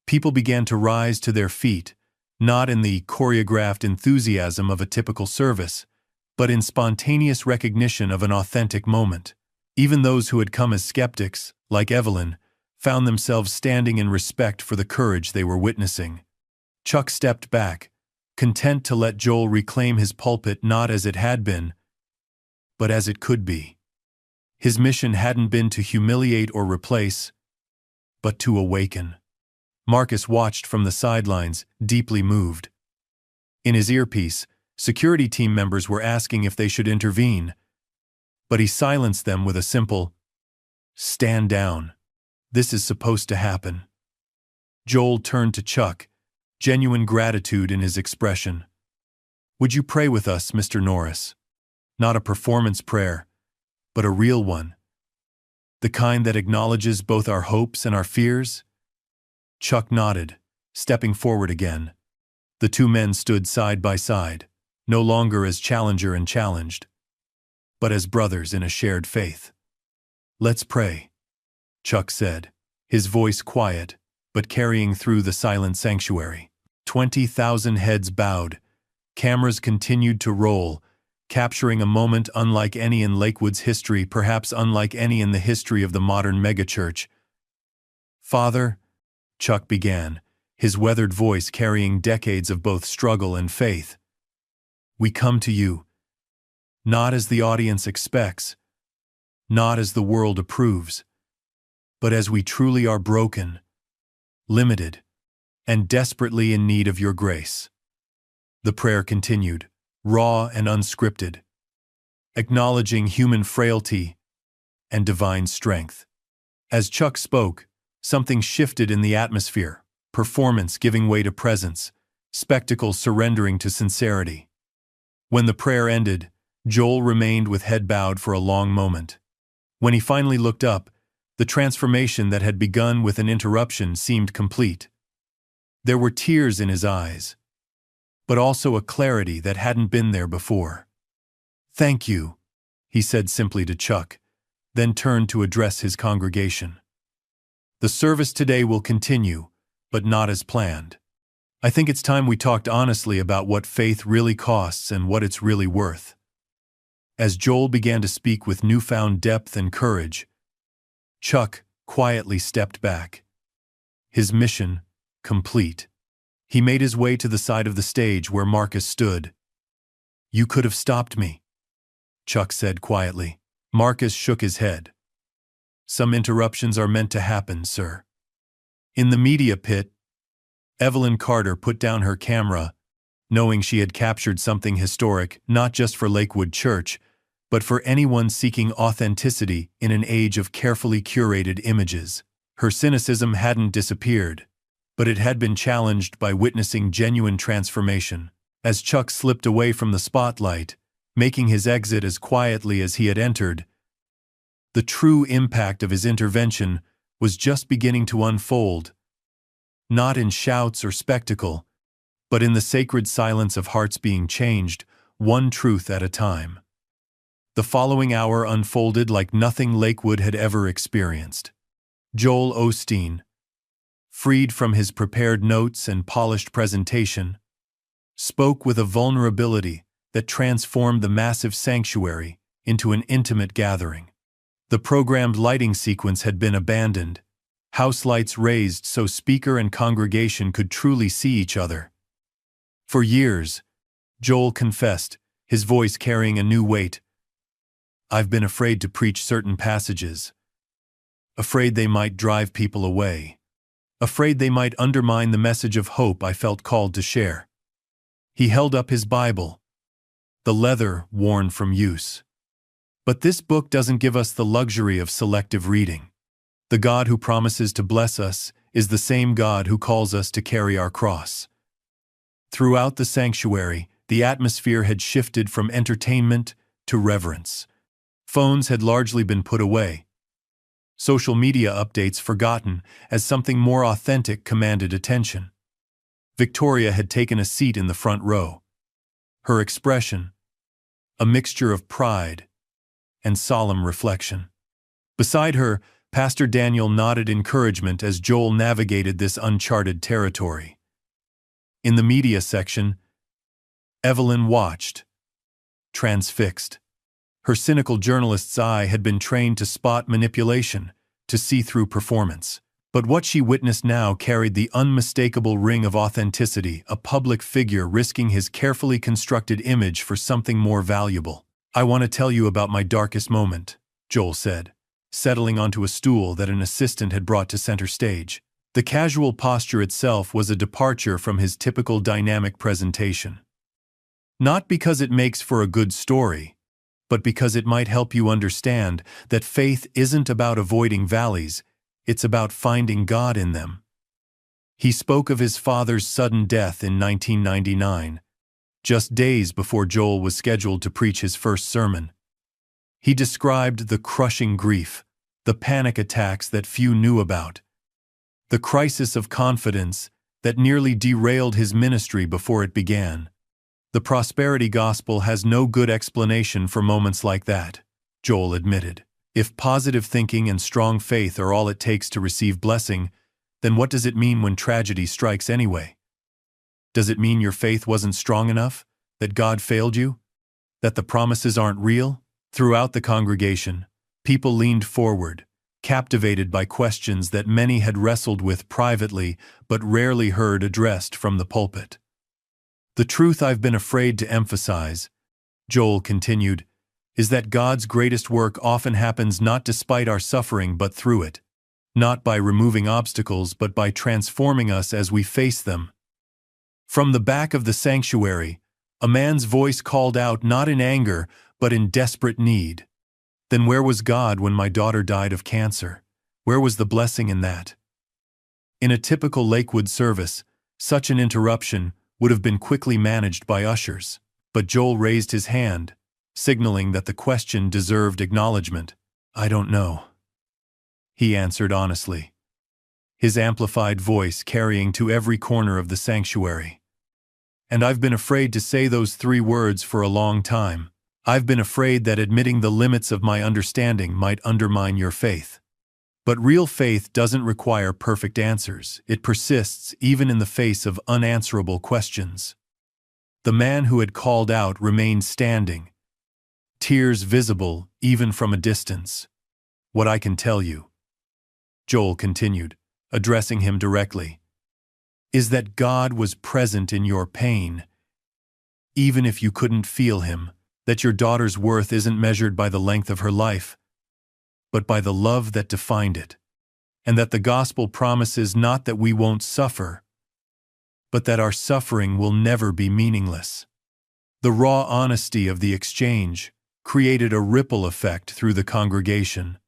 S1: people began to rise to their feet, not in the choreographed enthusiasm of a typical service, but in spontaneous recognition of an authentic moment. Even those who had come as skeptics, like Evelyn, found themselves standing in respect for the courage they were witnessing. Chuck stepped back, content to let Joel reclaim his pulpit not as it had been, but as it could be. His mission hadn't been to humiliate or replace, but to awaken. Marcus watched from the sidelines, deeply moved. In his earpiece, security team members were asking if they should intervene, but he silenced them with a simple, "Stand down. This is supposed to happen." Joel turned to Chuck, genuine gratitude in his expression. "Would you pray with us, Mr. Norris? Not a performance prayer, but a real one. The kind that acknowledges both our hopes and our fears?" Chuck nodded, stepping forward again. The two men stood side by side, no longer as challenger and challenged, but as brothers in a shared faith. "Let's pray," Chuck said, his voice quiet, but carrying through the silent sanctuary. 20,000 heads bowed. Cameras continued to roll, capturing a moment unlike any in Lakewood's history, perhaps unlike any in the history of the modern megachurch. "Father," Chuck began, his weathered voice carrying decades of both struggle and faith, "we come to you, not as the audience expects, not as the world approves, but as we truly are broken, limited, and desperately in need of your grace." The prayer continued, raw and unscripted, acknowledging human frailty and divine strength. As Chuck spoke, something shifted in the atmosphere, performance giving way to presence, spectacle surrendering to sincerity. When the prayer ended, Joel remained with head bowed for a long moment. When he finally looked up, the transformation that had begun with an interruption seemed complete. There were tears in his eyes, but also a clarity that hadn't been there before. "Thank you," he said simply to Chuck, then turned to address his congregation. "The service today will continue, but not as planned. I think it's time we talked honestly about what faith really costs and what it's really worth." As Joel began to speak with newfound depth and courage, Chuck quietly stepped back. His mission complete. He made his way to the side of the stage where Marcus stood. "You could have stopped me," Chuck said quietly. Marcus shook his head. "Some interruptions are meant to happen, sir." In the media pit, Evelyn Carter put down her camera, knowing she had captured something historic not just for Lakewood Church, but for anyone seeking authenticity in an age of carefully curated images. Her cynicism hadn't disappeared, but it had been challenged by witnessing genuine transformation. As Chuck slipped away from the spotlight, making his exit as quietly as he had entered, the true impact of his intervention was just beginning to unfold, not in shouts or spectacle, but in the sacred silence of hearts being changed, one truth at a time. The following hour unfolded like nothing Lakewood had ever experienced. Joel Osteen, freed from his prepared notes and polished presentation, spoke with a vulnerability that transformed the massive sanctuary into an intimate gathering. The programmed lighting sequence had been abandoned, house lights raised so speaker and congregation could truly see each other. For years, Joel confessed, his voice carrying a new weight, "I've been afraid to preach certain passages, afraid they might drive people away, afraid they might undermine the message of hope I felt called to share." He held up his Bible, the leather worn from use. But this book doesn't give us the luxury of selective reading. The God who promises to bless us is the same God who calls us to carry our cross. Throughout the sanctuary, the atmosphere had shifted from entertainment to reverence. Phones had largely been put away, social media updates forgotten, as something more authentic commanded attention. Victoria had taken a seat in the front row. Her expression, a mixture of pride and solemn reflection. Beside her, Pastor Daniel nodded encouragement as Joel navigated this uncharted territory. In the media section, Evelyn watched, transfixed. Her cynical journalist's eye had been trained to spot manipulation, to see through performance. But what she witnessed now carried the unmistakable ring of authenticity, a public figure risking his carefully constructed image for something more valuable. "I want to tell you about my darkest moment," Joel said, settling onto a stool that an assistant had brought to center stage. The casual posture itself was a departure from his typical dynamic presentation. Not because it makes for a good story, but because it might help you understand that faith isn't about avoiding valleys, it's about finding God in them. He spoke of his father's sudden death in 1999, just days before Joel was scheduled to preach his first sermon. He described the crushing grief, the panic attacks that few knew about, the crisis of confidence that nearly derailed his ministry before it began. The prosperity gospel has no good explanation for moments like that, Joel admitted. If positive thinking and strong faith are all it takes to receive blessing, then what does it mean when tragedy strikes anyway? Does it mean your faith wasn't strong enough? That God failed you? That the promises aren't real? Throughout the congregation, people leaned forward, captivated by questions that many had wrestled with privately but rarely heard addressed from the pulpit. "The truth I've been afraid to emphasize," Joel continued, "is that God's greatest work often happens not despite our suffering but through it. Not by removing obstacles but by transforming us as we face them." From the back of the sanctuary, a man's voice called out not in anger but in desperate need. "Then where was God when my daughter died of cancer? Where was the blessing in that?" In a typical Lakewood service, such an interruption would have been quickly managed by ushers. But Joel raised his hand, signaling that the question deserved acknowledgement. "I don't know," he answered honestly, his amplified voice carrying to every corner of the sanctuary. "And I've been afraid to say those 3 words for a long time. I've been afraid that admitting the limits of my understanding might undermine your faith. But real faith doesn't require perfect answers. It persists even in the face of unanswerable questions." The man who had called out remained standing, tears visible even from a distance. "What I can tell you," Joel continued, addressing him directly, "is that God was present in your pain, even if you couldn't feel him, that your daughter's worth isn't measured by the length of her life, but by the love that defined it, and that the gospel promises not that we won't suffer, but that our suffering will never be meaningless." The raw honesty of the exchange created a ripple effect through the congregation.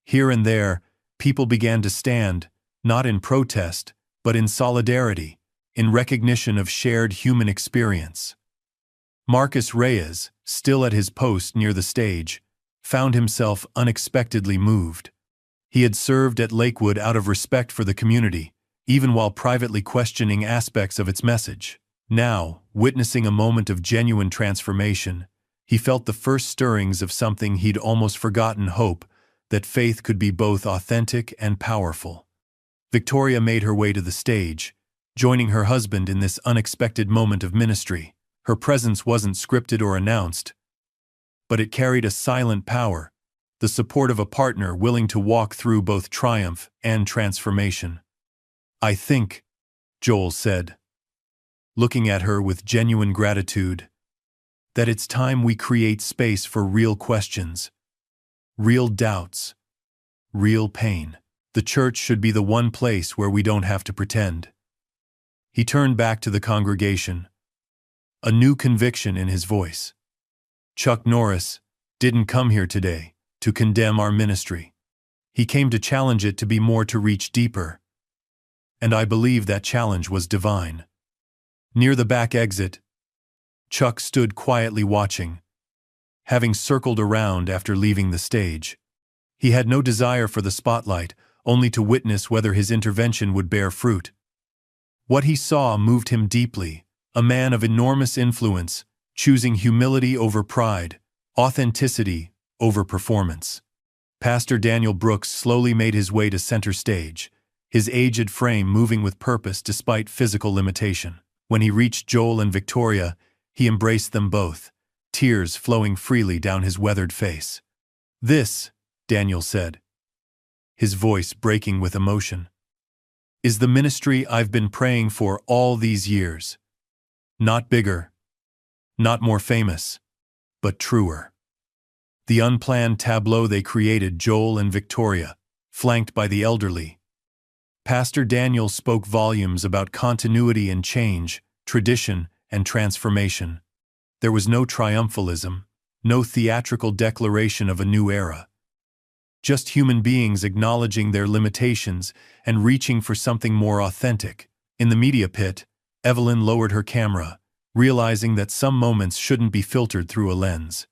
S1: Here and there, people began to stand, not in protest, but in solidarity, in recognition of shared human experience. Marcus Reyes, still at his post near the stage, found himself unexpectedly moved. He had served at Lakewood out of respect for the community, even while privately questioning aspects of its message. Now, witnessing a moment of genuine transformation, he felt the first stirrings of something he'd almost forgotten: hope, that faith could be both authentic and powerful. Victoria made her way to the stage, joining her husband in this unexpected moment of ministry. Her presence wasn't scripted or announced, but it carried a silent power, the support of a partner willing to walk through both triumph and transformation. "I think," Joel said, looking at her with genuine gratitude, "that it's time we create space for real questions, real doubts, real pain. The church should be the one place where we don't have to pretend." He turned back to the congregation, a new conviction in his voice. "Chuck Norris didn't come here today to condemn our ministry. He came to challenge it to be more, to reach deeper. And I believe that challenge was divine." Near the back exit, Chuck stood quietly watching, having circled around after leaving the stage. He had no desire for the spotlight, only to witness whether his intervention would bear fruit. What he saw moved him deeply, a man of enormous influence, choosing humility over pride, authenticity over performance. Pastor Daniel Brooks slowly made his way to center stage, his aged frame moving with purpose despite physical limitation. When he reached Joel and Victoria, he embraced them both, tears flowing freely down his weathered face. "This," Daniel said, his voice breaking with emotion, "is the ministry I've been praying for all these years. Not bigger, not more famous, but truer." The unplanned tableau they created, Joel and Victoria, flanked by the elderly. Pastor Daniel spoke volumes about continuity and change, tradition and transformation. There was no triumphalism, no theatrical declaration of a new era. Just human beings acknowledging their limitations and reaching for something more authentic. In the media pit, Evelyn lowered her camera, realizing that some moments shouldn't be filtered through a lens.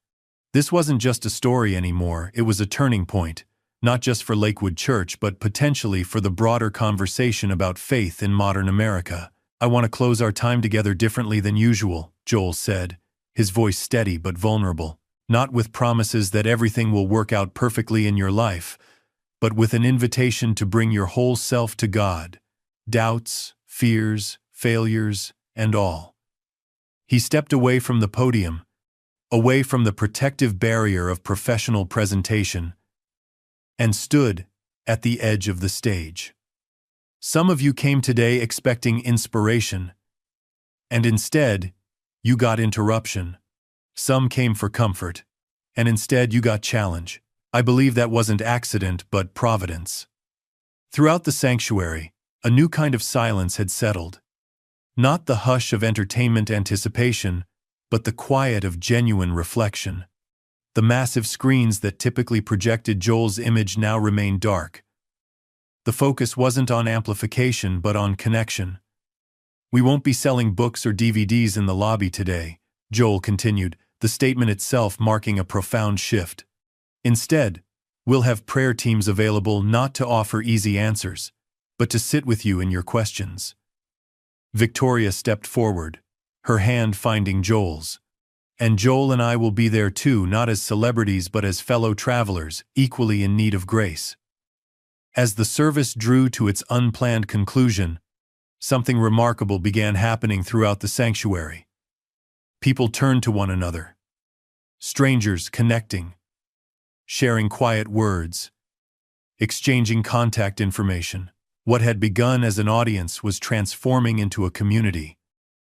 S1: This wasn't just a story anymore, it was a turning point, not just for Lakewood Church but potentially for the broader conversation about faith in modern America. "I want to close our time together differently than usual," Joel said, his voice steady but vulnerable. "Not with promises that everything will work out perfectly in your life, but with an invitation to bring your whole self to God, doubts, fears, failures, and all." He stepped away from the podium, away from the protective barrier of professional presentation, and stood at the edge of the stage. "Some of you came today expecting inspiration, and instead, you got interruption. Some came for comfort, and instead you got challenge. I believe that wasn't accident but providence." Throughout the sanctuary, a new kind of silence had settled. Not the hush of entertainment anticipation, but the quiet of genuine reflection. The massive screens that typically projected Joel's image now remained dark. The focus wasn't on amplification but on connection. "We won't be selling books or DVDs in the lobby today," Joel continued, the statement itself marking a profound shift. "Instead, we'll have prayer teams available not to offer easy answers, but to sit with you in your questions." Victoria stepped forward, her hand finding Joel's. "And Joel and I will be there too, not as celebrities but as fellow travelers, equally in need of grace." As the service drew to its unplanned conclusion, something remarkable began happening throughout the sanctuary. People turned to one another. Strangers connecting, sharing quiet words, exchanging contact information. What had begun as an audience was transforming into a community.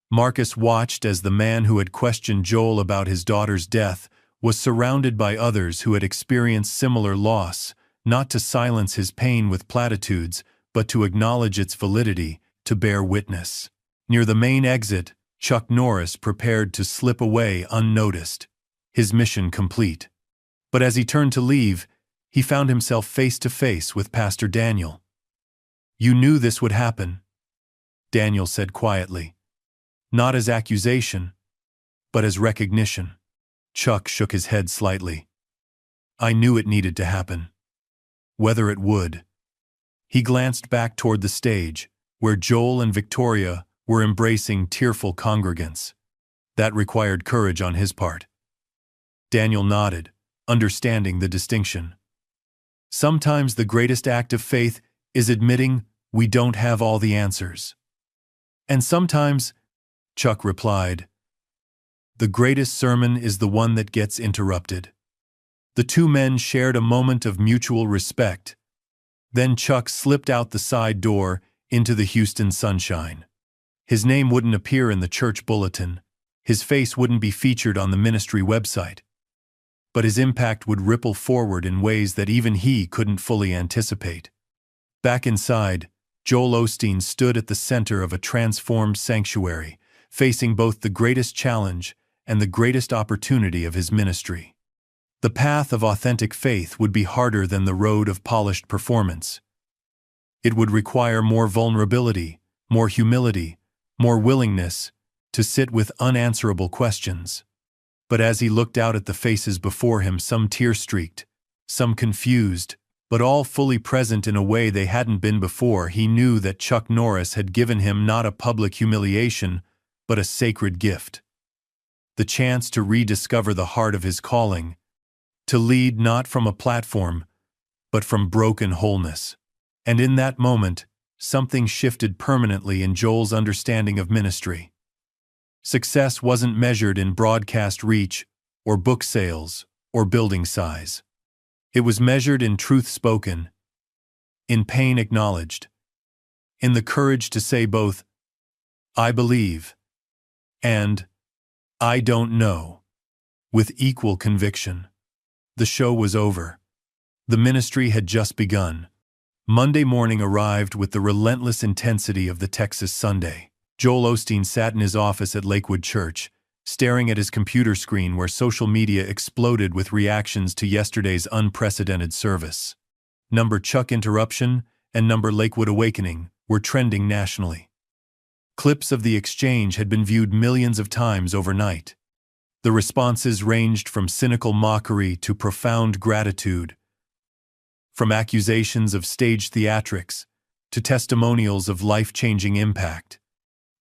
S1: Marcus watched as the man who had questioned Joel about his daughter's death was surrounded by others who had experienced similar loss, not to silence his pain with platitudes, but to acknowledge its validity, to bear witness. Near the main exit, Chuck Norris prepared to slip away unnoticed, his mission complete. But as he turned to leave, he found himself face to face with Pastor Daniel. "You knew this would happen," Daniel said quietly. Not as accusation, but as recognition. Chuck shook his head slightly. "I knew it needed to happen. Whether it would." He glanced back toward the stage, where Joel and Victoria were embracing tearful congregants. That required courage on his part. Daniel nodded, understanding the distinction. Sometimes the greatest act of faith is admitting we don't have all the answers. And sometimes, Chuck replied, The greatest sermon is the one that gets interrupted. The two men shared a moment of mutual respect. Then Chuck slipped out the side door into the Houston sunshine. His name wouldn't appear in the church bulletin. His face wouldn't be featured on the ministry website. But his impact would ripple forward in ways that even he couldn't fully anticipate. Back inside, Joel Osteen stood at the center of a transformed sanctuary, facing both the greatest challenge and the greatest opportunity of his ministry. The path of authentic faith would be harder than the road of polished performance. It would require more vulnerability, more humility, more willingness to sit with unanswerable questions. But as he looked out at the faces before him, some tear-streaked, some confused, but all fully present in a way they hadn't been before, he knew that Chuck Norris had given him not a public humiliation, but a sacred gift. The chance to rediscover the heart of his calling, to lead not from a platform, but from broken wholeness. And in that moment, something shifted permanently in Joel's understanding of ministry. Success wasn't measured in broadcast reach, or book sales, or building size. It was measured in truth spoken, in pain acknowledged, in the courage to say both, "I believe," and "I don't know," with equal conviction. The show was over. The ministry had just begun. Monday morning arrived with the relentless intensity of the Texas Sunday. Joel Osteen sat in his office at Lakewood Church, staring at his computer screen where social media exploded with reactions to yesterday's unprecedented service. Number Chuck Interruption and number Lakewood Awakening were trending nationally. Clips of the exchange had been viewed millions of times overnight. The responses ranged from cynical mockery to profound gratitude, from accusations of stage theatrics to testimonials of life-changing impact.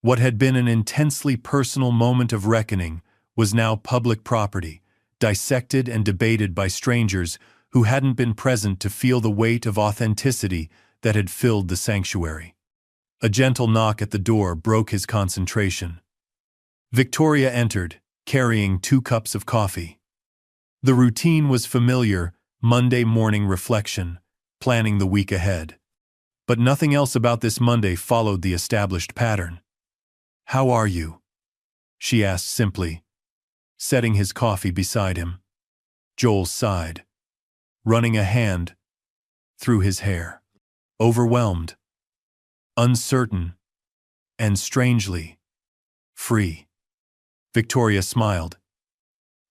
S1: What had been an intensely personal moment of reckoning was now public property, dissected and debated by strangers who hadn't been present to feel the weight of authenticity that had filled the sanctuary. A gentle knock at the door broke his concentration. Victoria entered, carrying 2 cups of coffee. The routine was familiar, Monday morning reflection, planning the week ahead. But nothing else about this Monday followed the established pattern. "How are you?" she asked simply, setting his coffee beside him. Joel sighed, running a hand through his hair. Overwhelmed, uncertain, and strangely free. Victoria smiled,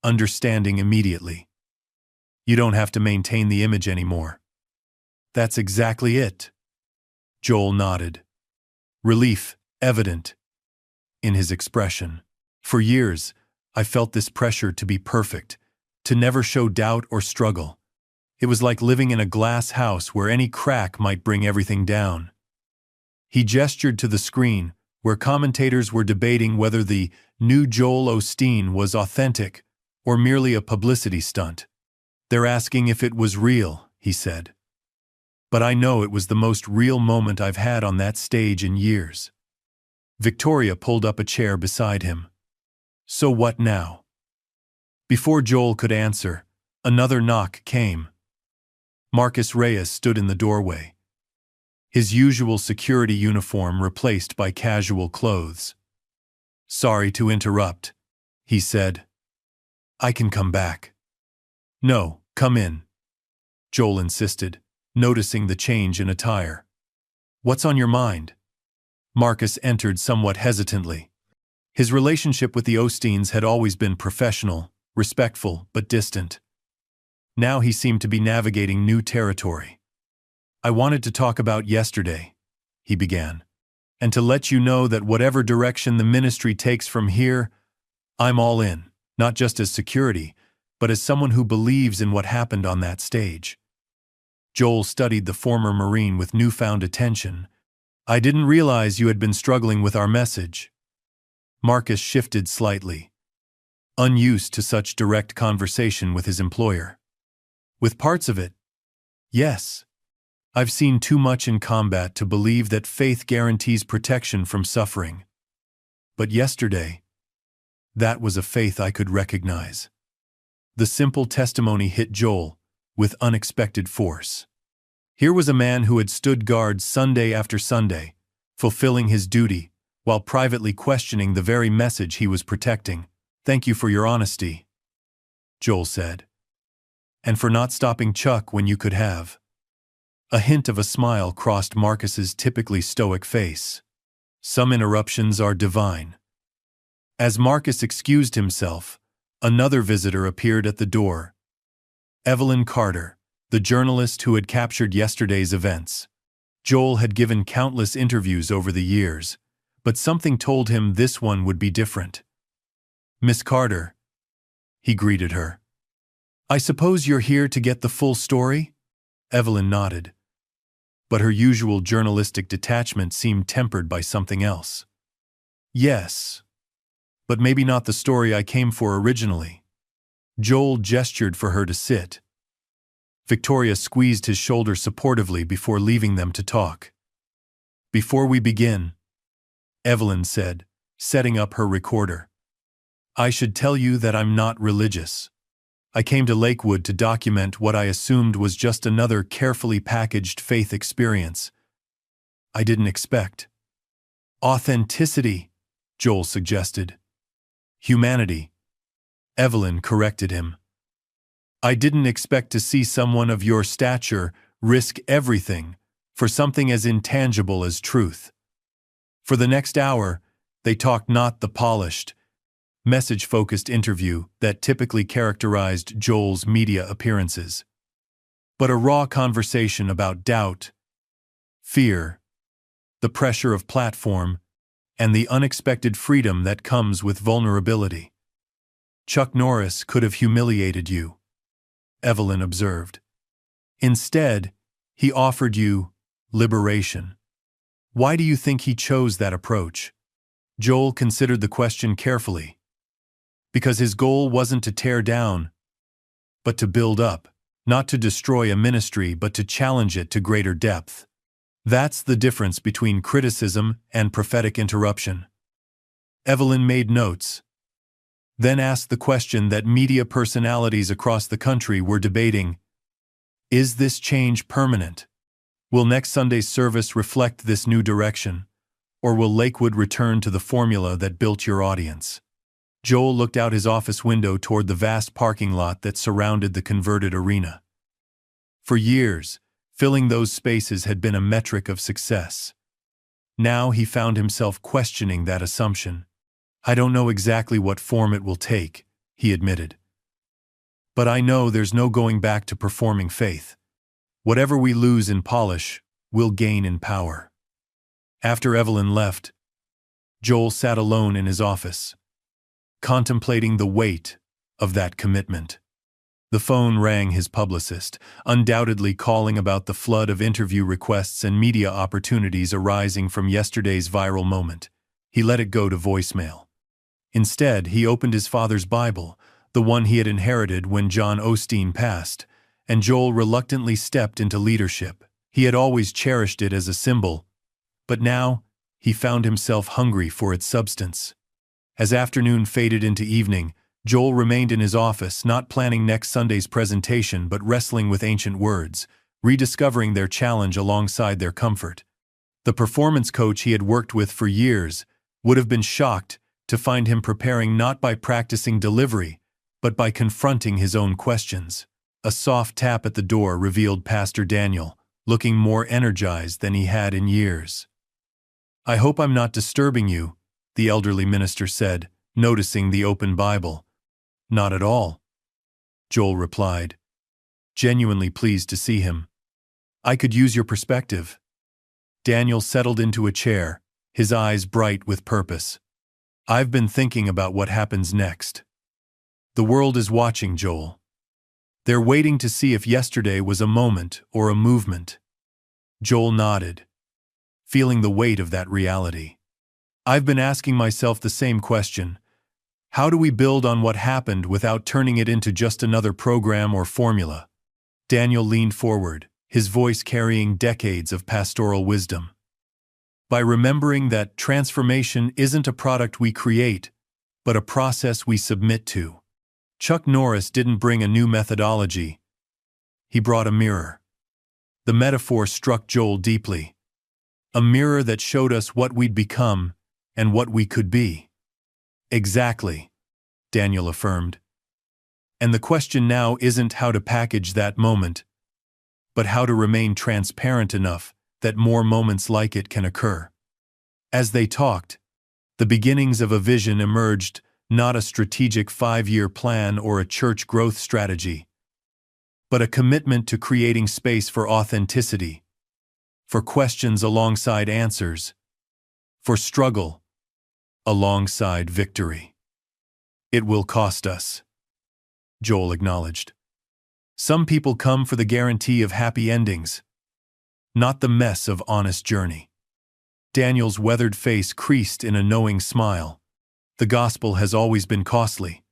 S1: understanding immediately. "You don't have to maintain the image anymore." "That's exactly it." Joel nodded, relief evident in his expression. "For years, I felt this pressure to be perfect, to never show doubt or struggle. It was like living in a glass house where any crack might bring everything down." He gestured to the screen, where commentators were debating whether the new Joel Osteen was authentic or merely a publicity stunt. "They're asking if it was real," he said. "But I know it was the most real moment I've had on that stage in years." Victoria pulled up a chair beside him. "So what now?" Before Joel could answer, another knock came. Marcus Reyes stood in the doorway, his usual security uniform replaced by casual clothes. "Sorry to interrupt," he said. "I can come back." "No, come in," Joel insisted, noticing the change in attire. "What's on your mind?" Marcus entered somewhat hesitantly. His relationship with the Osteens had always been professional, respectful, but distant. Now he seemed to be navigating new territory. "I wanted to talk about yesterday," he began, "and to let you know that whatever direction the ministry takes from here, I'm all in, not just as security, but as someone who believes in what happened on that stage." Joel studied the former Marine with newfound attention. "I didn't realize you had been struggling with our message." Marcus shifted slightly, unused to such direct conversation with his employer. "With parts of it, yes. I've seen too much in combat to believe that faith guarantees protection from suffering. But yesterday, That was a faith I could recognize. The simple testimony hit Joel with unexpected force. Here was a man who had stood guard Sunday after Sunday, fulfilling his duty, while privately questioning the very message he was protecting. "Thank you for your honesty," Joel said. "And for not stopping Chuck when you could have." A hint of a smile crossed Marcus's typically stoic face. Some interruptions are divine. As Marcus excused himself, another visitor appeared at the door. Evelyn Carter, the journalist who had captured yesterday's events. Joel had given countless interviews over the years, but something told him this one would be different. "Miss Carter," he greeted her. "I suppose you're here to get the full story?" Evelyn nodded, but her usual journalistic detachment seemed tempered by something else. "Yes, but maybe not the story I came for originally." Joel gestured for her to sit. Victoria squeezed his shoulder supportively before leaving them to talk. "Before we begin," Evelyn said, setting up her recorder, "I should tell you that I'm not religious. I came to Lakewood to document what I assumed was just another carefully packaged faith experience. I didn't expect authenticity," Joel suggested. "Humanity," Evelyn corrected him. "I didn't expect to see someone of your stature risk everything for something as intangible as truth." For the next hour, they talked not the polished, message-focused interview that typically characterized Joel's media appearances, but a raw conversation about doubt, fear, the pressure of platform, and the unexpected freedom that comes with vulnerability. "Chuck Norris could have humiliated you," Evelyn observed. "Instead, he offered you liberation. Why do you think he chose that approach?" Joel considered the question carefully. "Because his goal wasn't to tear down, but to build up, not to destroy a ministry but to challenge it to greater depth. That's the difference between criticism and prophetic interruption." Evelyn made notes, then asked the question that media personalities across the country were debating: is this change permanent? Will next Sunday's service reflect this new direction, or will Lakewood return to the formula that built your audience? Joel looked out his office window toward the vast parking lot that surrounded the converted arena. For years, filling those spaces had been a metric of success. Now he found himself questioning that assumption. "I don't know exactly what form it will take," he admitted. "But I know there's no going back to performing faith. Whatever we lose in polish, we'll gain in power." After Evelyn left, Joel sat alone in his office, contemplating the weight of that commitment. The phone rang his publicist, undoubtedly calling about the flood of interview requests and media opportunities arising from yesterday's viral moment. He let it go to voicemail. Instead, he opened his father's Bible, the one he had inherited when John Osteen passed, and Joel reluctantly stepped into leadership. He had always cherished it as a symbol, but now he found himself hungry for its substance. As afternoon faded into evening, Joel remained in his office, not planning next Sunday's presentation but wrestling with ancient words, rediscovering their challenge alongside their comfort. The performance coach he had worked with for years would have been shocked to find him preparing not by practicing delivery, but by confronting his own questions. A soft tap at the door revealed Pastor Daniel, looking more energized than he had in years. "I hope I'm not disturbing you," the elderly minister said, noticing the open Bible. "Not at all," Joel replied, genuinely pleased to see him. "I could use your perspective." Daniel settled into a chair, his eyes bright with purpose. "I've been thinking about what happens next. The world is watching, Joel. They're waiting to see if yesterday was a moment or a movement." Joel nodded, feeling the weight of that reality. "I've been asking myself the same question. How do we build on what happened without turning it into just another program or formula?" Daniel leaned forward, his voice carrying decades of pastoral wisdom. "By remembering that transformation isn't a product we create, but a process we submit to. Chuck Norris didn't bring a new methodology. He brought a mirror. The metaphor struck Joel deeply. A mirror that showed us what we'd become and what we could be. Exactly, Daniel affirmed. And the question now isn't how to package that moment, but how to remain transparent enough that more moments like it can occur. As they talked, the beginnings of a vision emerged, not a strategic 5-year plan or a church growth strategy, but a commitment to creating space for authenticity, for questions alongside answers, for struggle alongside victory. It will cost us, Joel acknowledged. Some people come for the guarantee of happy endings, not the mess of honest journey. Daniel's weathered face creased in a knowing smile. The gospel has always been costly.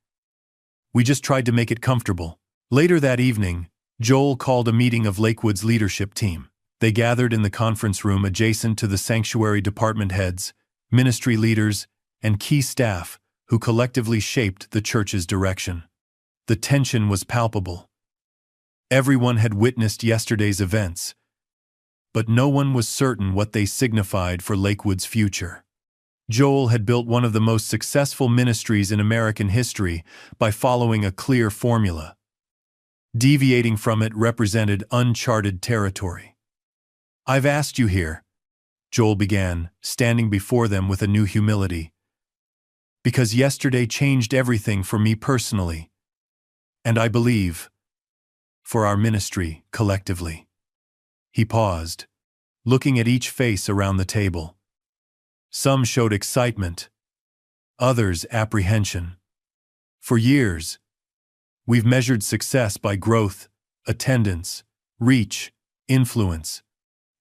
S1: We just tried to make it comfortable. Later that evening, Joel called a meeting of Lakewood's leadership team. They gathered in the conference room adjacent to the sanctuary department heads, ministry leaders, and key staff who collectively shaped the church's direction. The tension was palpable. Everyone had witnessed yesterday's events, but no one was certain what they signified for Lakewood's future. Joel had built one of the most successful ministries in American history by following a clear formula. Deviating from it represented uncharted territory. "I've asked you here," Joel began, standing before them with a new humility, "because yesterday changed everything for me personally, and I believe, for our ministry collectively." He paused, looking at each face around the table. Some showed excitement, others apprehension. For years, we've measured success by growth, attendance, reach, influence.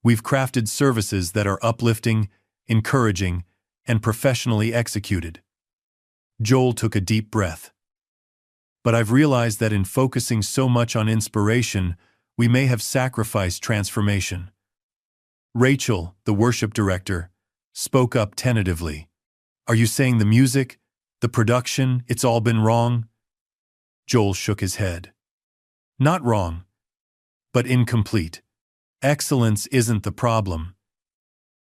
S1: We've crafted services that are uplifting, encouraging, and professionally executed. Joel took a deep breath. But I've realized that in focusing so much on inspiration, we may have sacrificed transformation. Rachel, the worship director, spoke up tentatively. "Are you saying the music, the production, it's all been wrong?" Joel shook his head. "Not wrong, but incomplete. Excellence isn't the problem.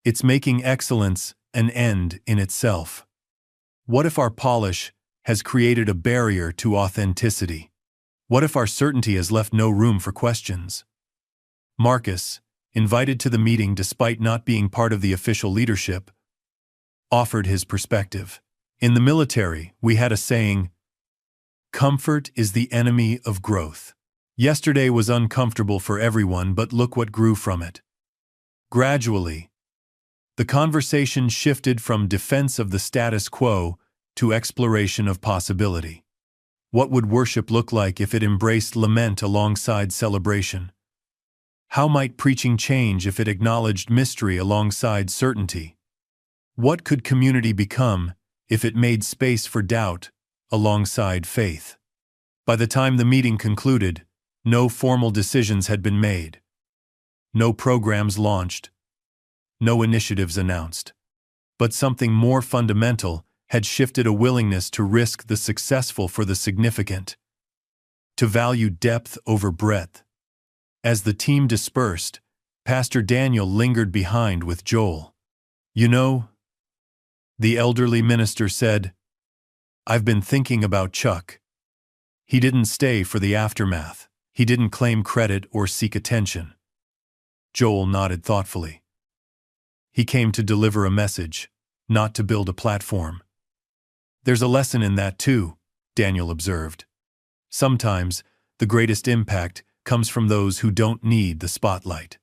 S1: It's making excellence an end in itself. What if our polish has created a barrier to authenticity? What if our certainty has left no room for questions?" Marcus, invited to the meeting despite not being part of the official leadership, offered his perspective. "In the military, we had a saying, 'Comfort is the enemy of growth.' Yesterday was uncomfortable for everyone, but look what grew from it." Gradually, the conversation shifted from defense of the status quo to exploration of possibility. What would worship look like if it embraced lament alongside celebration? How might preaching change if it acknowledged mystery alongside certainty? What could community become if it made space for doubt alongside faith? By the time the meeting concluded, no formal decisions had been made. No programs launched. No initiatives announced. But something more fundamental had shifted: a willingness to risk the successful for the significant, to value depth over breadth. As the team dispersed, Pastor Daniel lingered behind with Joel. "You know," the elderly minister said, "I've been thinking about Chuck. He didn't stay for the aftermath. He didn't claim credit or seek attention." Joel nodded thoughtfully. "He came to deliver a message, not to build a platform." "There's a lesson in that too," Daniel observed. "Sometimes the greatest impact comes from those who don't need the spotlight."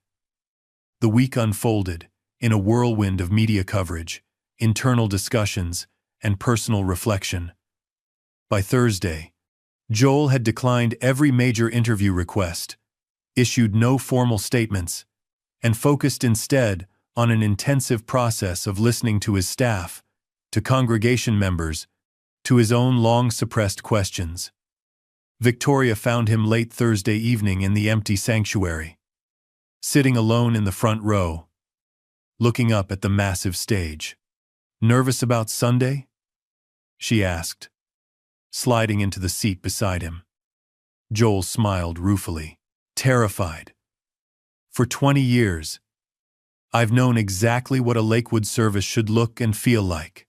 S1: The week unfolded in a whirlwind of media coverage, internal discussions, and personal reflection. By Thursday, Joel had declined every major interview request, issued no formal statements, and focused instead on an intensive process of listening to his staff, to congregation members, to his own long-suppressed questions. Victoria found him late Thursday evening in the empty sanctuary, sitting alone in the front row, looking up at the massive stage. "Nervous about Sunday?" she asked, sliding into the seat beside him. Joel smiled ruefully, terrified. For 20 years, I've known exactly what a Lakewood service should look and feel like.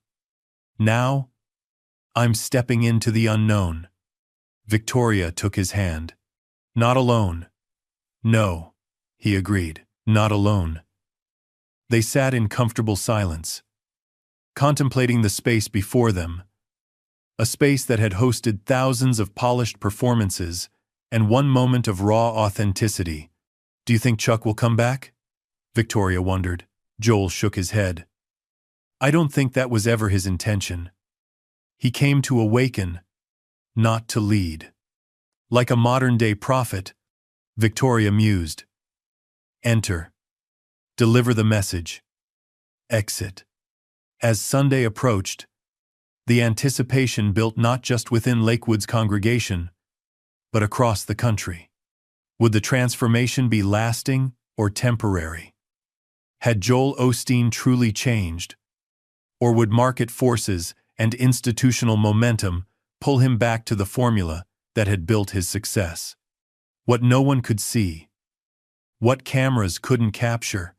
S1: Now, I'm stepping into the unknown. Victoria took his hand. Not alone. No, he agreed, not alone. They sat in comfortable silence, contemplating the space before them, a space that had hosted thousands of polished performances and one moment of raw authenticity. Do you think Chuck will come back? Victoria wondered. Joel shook his head. I don't think that was ever his intention. He came to awaken, not to lead. Like a modern-day prophet, Victoria mused. Enter. Deliver the message. Exit. As Sunday approached, the anticipation built not just within Lakewood's congregation, but across the country. Would the transformation be lasting or temporary? Had Joel Osteen truly changed? Or would market forces and institutional momentum pull him back to the formula that had built his success? What no one could see, what cameras couldn't capture,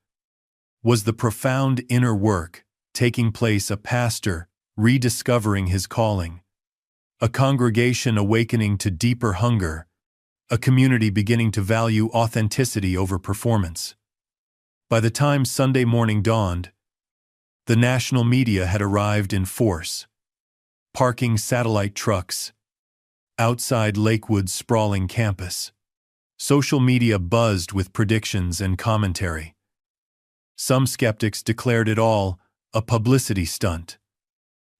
S1: was the profound inner work taking place, a pastor rediscovering his calling, a congregation awakening to deeper hunger, a community beginning to value authenticity over performance. By the time Sunday morning dawned, the national media had arrived in force, parking satellite trucks outside Lakewood's sprawling campus. Social media buzzed with predictions and commentary. Some skeptics declared it all a publicity stunt.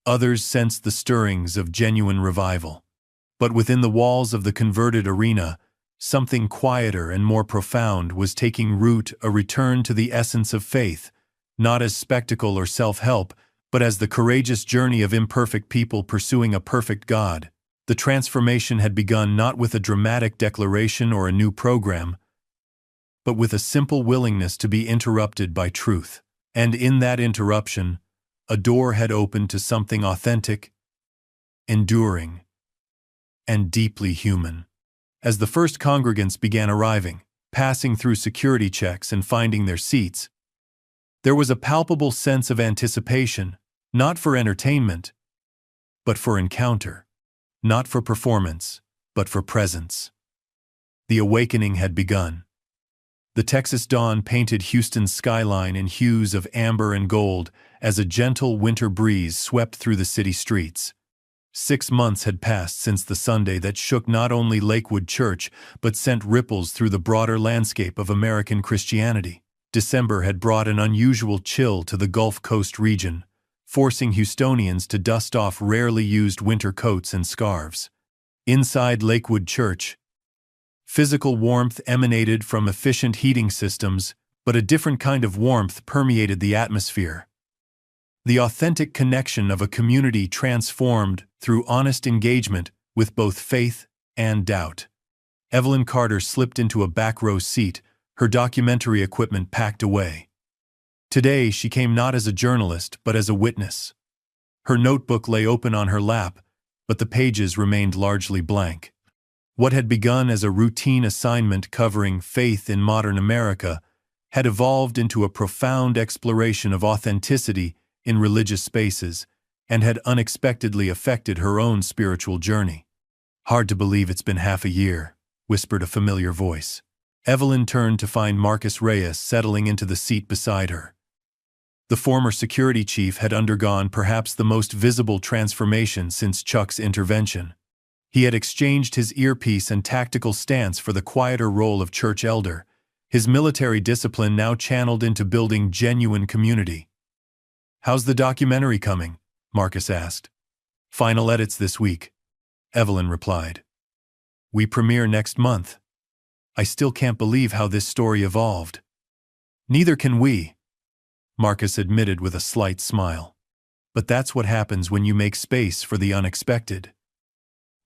S1: Others sensed the stirrings of genuine revival. But within the walls of the converted arena, something quieter and more profound was taking root, a return to the essence of faith, not as spectacle or self-help, but as the courageous journey of imperfect people pursuing a perfect God. The transformation had begun not with a dramatic declaration or a new program, but with a simple willingness to be interrupted by truth. And in that interruption, a door had opened to something authentic, enduring, and deeply human. As the first congregants began arriving, passing through security checks and finding their seats, there was a palpable sense of anticipation, not for entertainment, but for encounter. Not for performance, but for presence. The awakening had begun. The Texas dawn painted Houston's skyline in hues of amber and gold as a gentle winter breeze swept through the city streets. 6 months had passed since the Sunday that shook not only Lakewood Church, but sent ripples through the broader landscape of American Christianity. December had brought an unusual chill to the Gulf Coast region, forcing Houstonians to dust off rarely used winter coats and scarves. Inside Lakewood Church, physical warmth emanated from efficient heating systems, but a different kind of warmth permeated the atmosphere. The authentic connection of a community transformed through honest engagement with both faith and doubt. Evelyn Carter slipped into a back row seat, her documentary equipment packed away. Today she came not as a journalist but as a witness. Her notebook lay open on her lap, but the pages remained largely blank. What had begun as a routine assignment covering faith in modern America had evolved into a profound exploration of authenticity in religious spaces and had unexpectedly affected her own spiritual journey. Hard to believe it's been half a year, whispered a familiar voice. Evelyn turned to find Marcus Reyes settling into the seat beside her. The former security chief had undergone perhaps the most visible transformation since Chuck's intervention. He had exchanged his earpiece and tactical stance for the quieter role of church elder, his military discipline now channeled into building genuine community. "How's the documentary coming?" Marcus asked. "Final edits this week," Evelyn replied. "We premiere next month. I still can't believe how this story evolved." "Neither can we," Marcus admitted with a slight smile. "But that's what happens when you make space for the unexpected."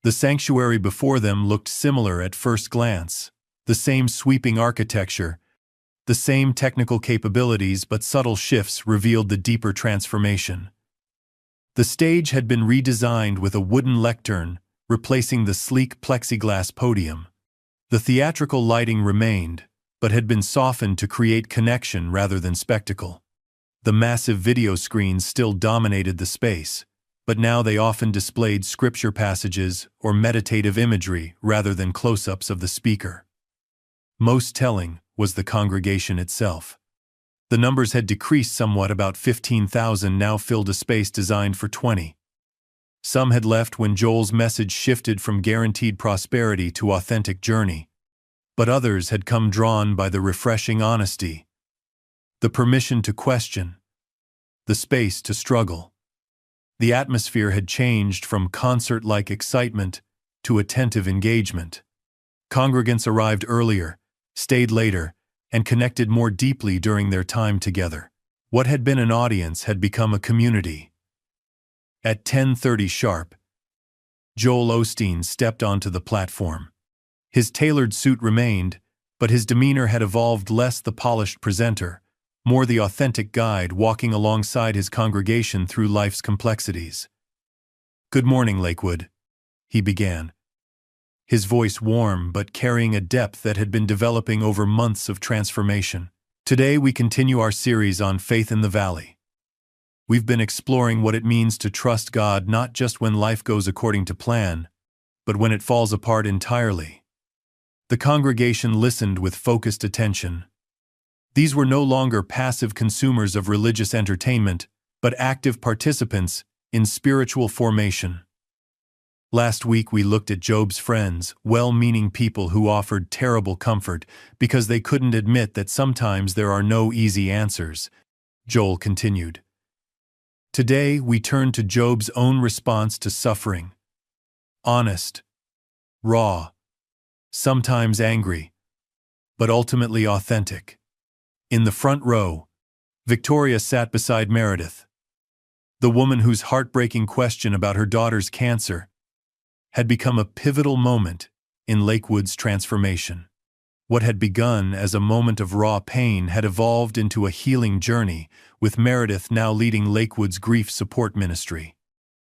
S1: The sanctuary before them looked similar at first glance. The same sweeping architecture, the same technical capabilities, but subtle shifts revealed the deeper transformation. The stage had been redesigned with a wooden lectern, replacing the sleek plexiglass podium. The theatrical lighting remained, but had been softened to create connection rather than spectacle. The massive video screens still dominated the space, but now they often displayed scripture passages or meditative imagery rather than close-ups of the speaker. Most telling was the congregation itself. The numbers had decreased somewhat. About 15,000 now filled a space designed for 20. Some had left when Joel's message shifted from guaranteed prosperity to authentic journey, but others had come drawn by the refreshing honesty, the permission to question, the space to struggle. The atmosphere had changed from concert-like excitement to attentive engagement. Congregants arrived earlier, stayed later, and connected more deeply during their time together. What had been an audience had become a community. At 10:30 sharp, Joel Osteen stepped onto the platform. His tailored suit remained, but his demeanor had evolved, less the polished presenter, more the authentic guide walking alongside his congregation through life's complexities. "Good morning, Lakewood," he began, his voice warm but carrying a depth that had been developing over months of transformation. "Today we continue our series on faith in the valley. We've been exploring what it means to trust God not just when life goes according to plan, but when it falls apart entirely." The congregation listened with focused attention. These were no longer passive consumers of religious entertainment, but active participants in spiritual formation. Last week we looked at Job's friends, well-meaning people who offered terrible comfort because they couldn't admit that sometimes there are no easy answers. Joel continued. Today we turn to Job's own response to suffering. Honest, raw, sometimes angry, but ultimately authentic. In the front row, Victoria sat beside Meredith, the woman whose heartbreaking question about her daughter's cancer had become a pivotal moment in Lakewood's transformation. What had begun as a moment of raw pain had evolved into a healing journey, with Meredith now leading Lakewood's grief support ministry.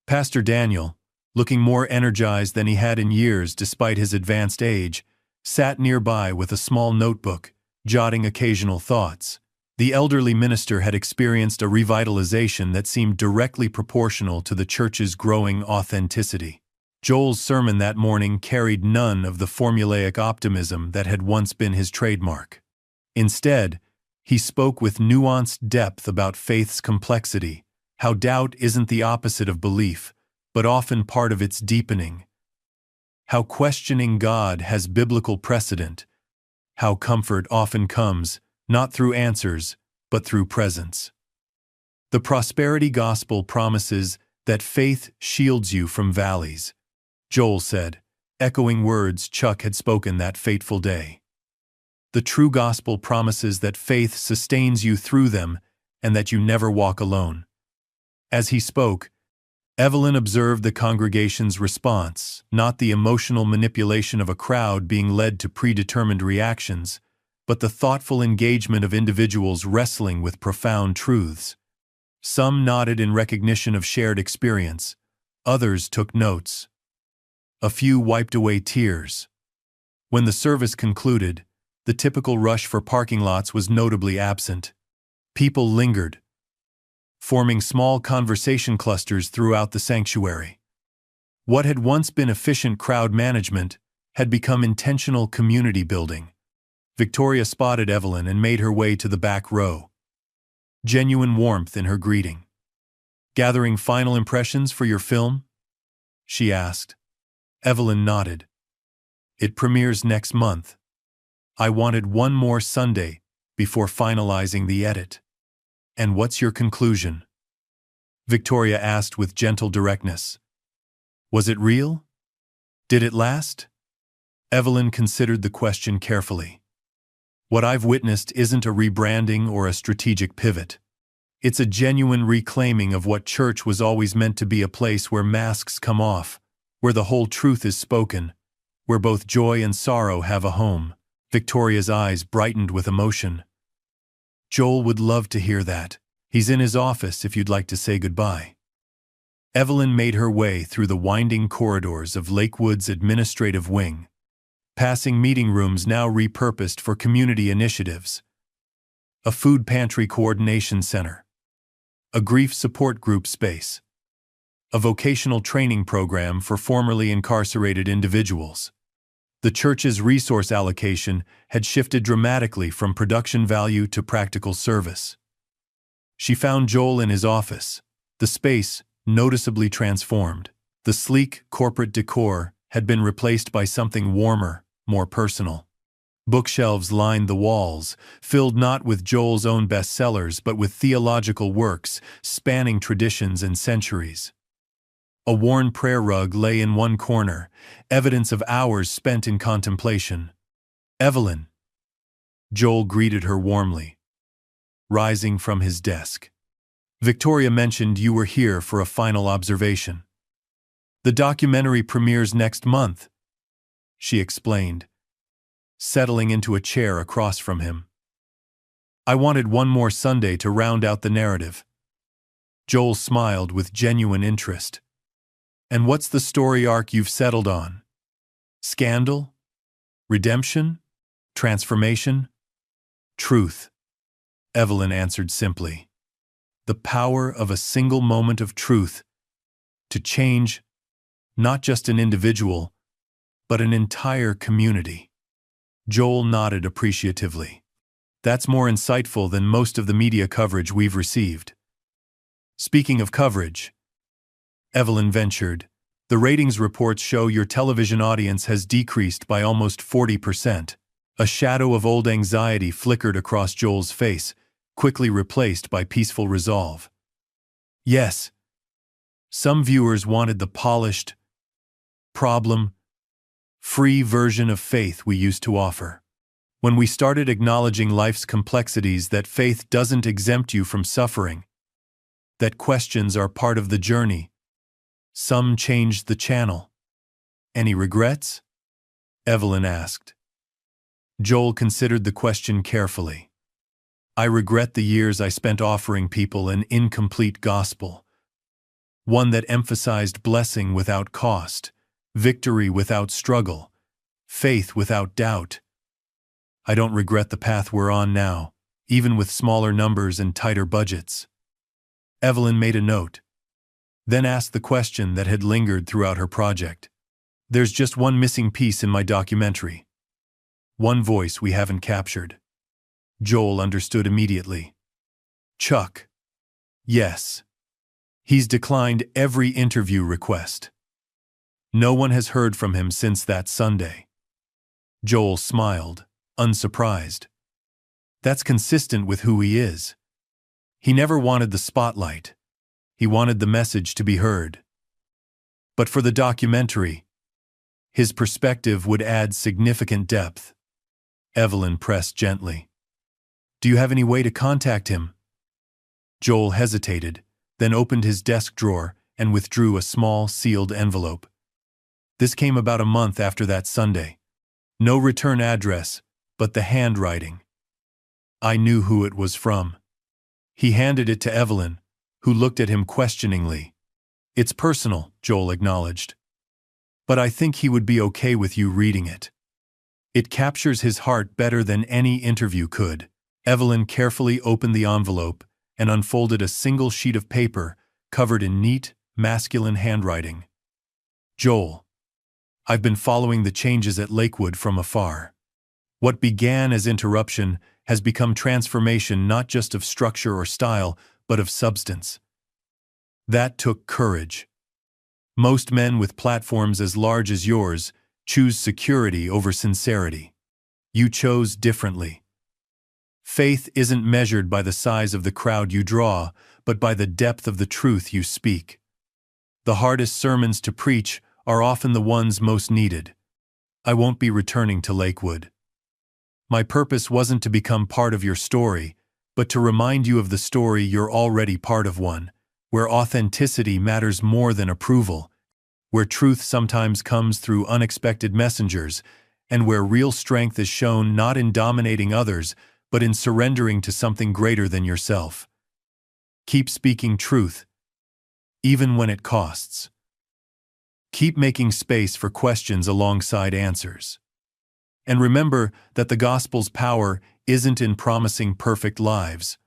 S1: Pastor Daniel, looking more energized than he had in years despite his advanced age, sat nearby with a small notebook, jotting occasional thoughts. The elderly minister had experienced a revitalization that seemed directly proportional to the church's growing authenticity. Joel's sermon that morning carried none of the formulaic optimism that had once been his trademark. Instead, he spoke with nuanced depth about faith's complexity, how doubt isn't the opposite of belief, but often part of its deepening, how questioning God has biblical precedent, how comfort often comes, not through answers, but through presence. The prosperity gospel promises that faith shields you from valleys, Joel said, echoing words Chuck had spoken that fateful day. The true gospel promises that faith sustains you through them and that you never walk alone. As he spoke, Evelyn observed the congregation's response, not the emotional manipulation of a crowd being led to predetermined reactions, but the thoughtful engagement of individuals wrestling with profound truths. Some nodded in recognition of shared experience, others took notes. A few wiped away tears. When the service concluded, the typical rush for parking lots was notably absent. People lingered, forming small conversation clusters throughout the sanctuary. What had once been efficient crowd management had become intentional community building. Victoria spotted Evelyn and made her way to the back row. Genuine warmth in her greeting. "Gathering final impressions for your film?" she asked. Evelyn nodded. "It premieres next month. I wanted one more Sunday before finalizing the edit." "And what's your conclusion?" Victoria asked with gentle directness. "Was it real? Did it last?" Evelyn considered the question carefully. "What I've witnessed isn't a rebranding or a strategic pivot. It's a genuine reclaiming of what church was always meant to be, a place where masks come off, where the whole truth is spoken, where both joy and sorrow have a home." Victoria's eyes brightened with emotion. "Joel would love to hear that. He's in his office if you'd like to say goodbye." Evelyn made her way through the winding corridors of Lakewood's administrative wing, passing meeting rooms now repurposed for community initiatives, a food pantry coordination center, a grief support group space, a vocational training program for formerly incarcerated individuals. The church's resource allocation had shifted dramatically from production value to practical service. She found Joel in his office, the space noticeably transformed. The sleek corporate decor had been replaced by something warmer, more personal. Bookshelves lined the walls, filled not with Joel's own bestsellers but with theological works spanning traditions and centuries. A worn prayer rug lay in one corner, evidence of hours spent in contemplation. "Evelyn." Joel greeted her warmly, rising from his desk. "Victoria mentioned you were here for a final observation. The documentary premieres next month," she explained, settling into a chair across from him. "I wanted one more Sunday to round out the narrative." Joel smiled with genuine interest. "And what's the story arc you've settled on? Scandal? Redemption? Transformation?" "Truth," Evelyn answered simply. "The power of a single moment of truth to change not just an individual, but an entire community." Joel nodded appreciatively. "That's more insightful than most of the media coverage we've received." "Speaking of coverage," Evelyn ventured, "the ratings reports show your television audience has decreased by almost 40%. A shadow of old anxiety flickered across Joel's face, quickly replaced by peaceful resolve. "Yes. Some viewers wanted the polished, problem-free version of faith we used to offer. When we started acknowledging life's complexities, that faith doesn't exempt you from suffering, that questions are part of the journey, some changed the channel." "Any regrets?" Evelyn asked. Joel considered the question carefully. "I regret the years I spent offering people an incomplete gospel, one that emphasized blessing without cost, victory without struggle, faith without doubt. I don't regret the path we're on now, even with smaller numbers and tighter budgets." Evelyn made a note, then asked the question that had lingered throughout her project. "There's just one missing piece in my documentary. One voice we haven't captured." Joel understood immediately. "Chuck." "Yes. He's declined every interview request. No one has heard from him since that Sunday." Joel smiled, unsurprised. "That's consistent with who he is. He never wanted the spotlight. He wanted the message to be heard. But for the documentary, his perspective would add significant depth." Evelyn pressed gently. "Do you have any way to contact him?" Joel hesitated, then opened his desk drawer and withdrew a small, sealed envelope. This came about a month after that Sunday. No return address, but the handwriting. I knew who it was from. He handed it to Evelyn, who looked at him questioningly. "It's personal," Joel acknowledged. "But I think he would be okay with you reading it. It captures his heart better than any interview could." Evelyn carefully opened the envelope and unfolded a single sheet of paper covered in neat, masculine handwriting. "Joel, I've been following the changes at Lakewood from afar. What began as interruption has become transformation, not just of structure or style, but of substance. That took courage. Most men with platforms as large as yours choose security over sincerity. You chose differently. Faith isn't measured by the size of the crowd you draw, but by the depth of the truth you speak. The hardest sermons to preach are often the ones most needed. I won't be returning to Lakewood. My purpose wasn't to become part of your story, but to remind you of the story you're already part of, one where authenticity matters more than approval, where truth sometimes comes through unexpected messengers, and where real strength is shown not in dominating others, but in surrendering to something greater than yourself. Keep speaking truth, even when it costs. Keep making space for questions alongside answers. And remember that the gospel's power isn't in promising perfect lives,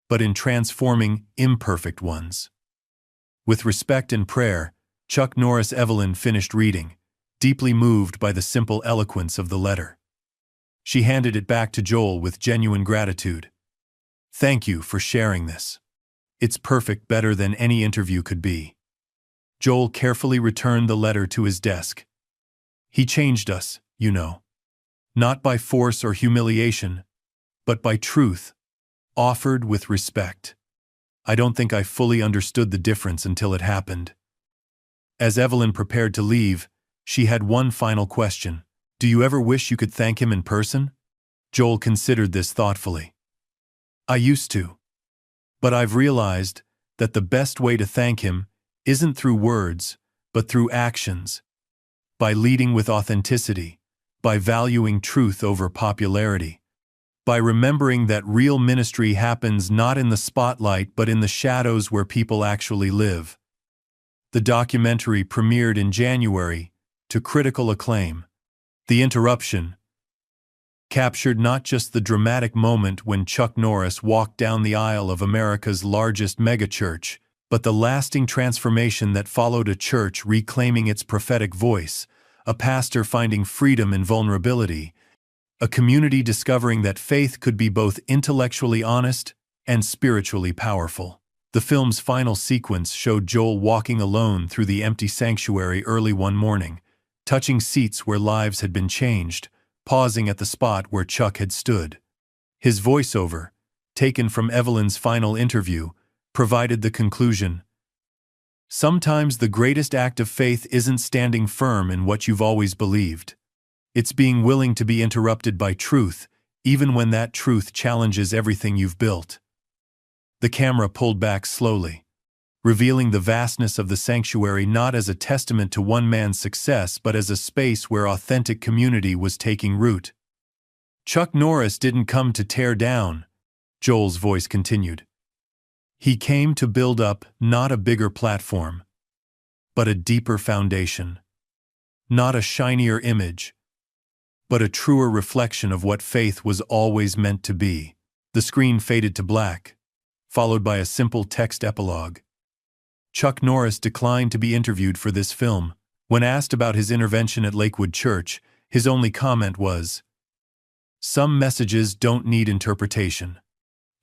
S1: but in transforming imperfect ones. With respect and prayer, Chuck Norris Evelyn finished reading, deeply moved by the simple eloquence of the letter. She handed it back to Joel with genuine gratitude. "Thank you for sharing this. It's perfect, better than any interview could be." Joel carefully returned the letter to his desk. "He changed us, you know. Not by force or humiliation, but by truth, offered with respect. I don't think I fully understood the difference until it happened." As Evelyn prepared to leave, she had one final question. "Do you ever wish you could thank him in person?" Joel considered this thoughtfully. "I used to. But I've realized that the best way to thank him isn't through words, but through actions. By leading with authenticity, by valuing truth over popularity, by remembering that real ministry happens not in the spotlight but in the shadows where people actually live." The documentary premiered in January, to critical acclaim. The interruption captured not just the dramatic moment when Chuck Norris walked down the aisle of America's largest megachurch, but the lasting transformation that followed, a church reclaiming its prophetic voice, a pastor finding freedom in vulnerability, a community discovering that faith could be both intellectually honest and spiritually powerful. The film's final sequence showed Joel walking alone through the empty sanctuary early one morning, touching seats where lives had been changed, pausing at the spot where Chuck had stood. His voiceover, taken from Evelyn's final interview, provided the conclusion. "Sometimes the greatest act of faith isn't standing firm in what you've always believed. It's being willing to be interrupted by truth, even when that truth challenges everything you've built." The camera pulled back slowly, revealing the vastness of the sanctuary not as a testament to one man's success but as a space where authentic community was taking root. "Chuck Norris didn't come to tear down," Joel's voice continued. "He came to build up not a bigger platform, but a deeper foundation. Not a shinier image, but a truer reflection of what faith was always meant to be." The screen faded to black, followed by a simple text epilogue. Chuck Norris declined to be interviewed for this film. When asked about his intervention at Lakewood Church, his only comment was, "Some messages don't need interpretation.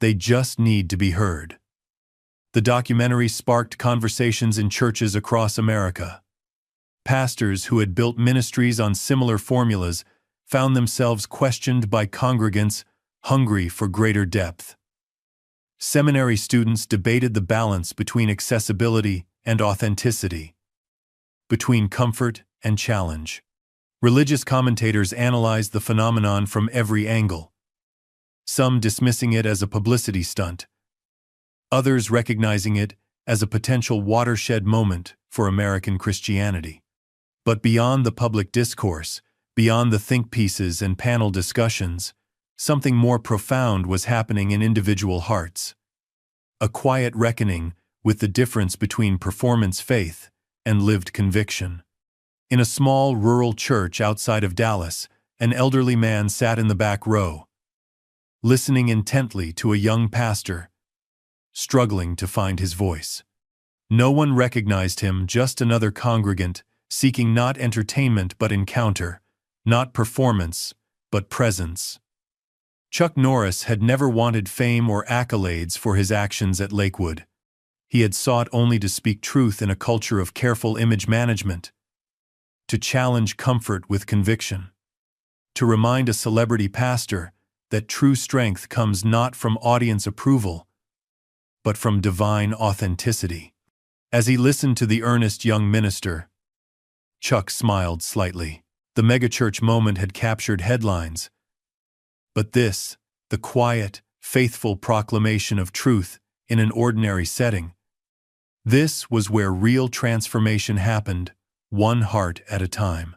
S1: They just need to be heard." The documentary sparked conversations in churches across America. Pastors who had built ministries on similar formulas found themselves questioned by congregants hungry for greater depth. Seminary students debated the balance between accessibility and authenticity, between comfort and challenge. Religious commentators analyzed the phenomenon from every angle, some dismissing it as a publicity stunt, others recognizing it as a potential watershed moment for American Christianity. But beyond the public discourse, beyond the think pieces and panel discussions, something more profound was happening in individual hearts. A quiet reckoning with the difference between performance faith and lived conviction. In a small rural church outside of Dallas, an elderly man sat in the back row, listening intently to a young pastor, struggling to find his voice. No one recognized him, just another congregant, seeking not entertainment but encounter, not performance but presence. Chuck Norris had never wanted fame or accolades for his actions at Lakewood. He had sought only to speak truth in a culture of careful image management, to challenge comfort with conviction, to remind a celebrity pastor that true strength comes not from audience approval, but from divine authenticity. As he listened to the earnest young minister, Chuck smiled slightly. The megachurch moment had captured headlines, but this, the quiet, faithful proclamation of truth in an ordinary setting, this was where real transformation happened, one heart at a time.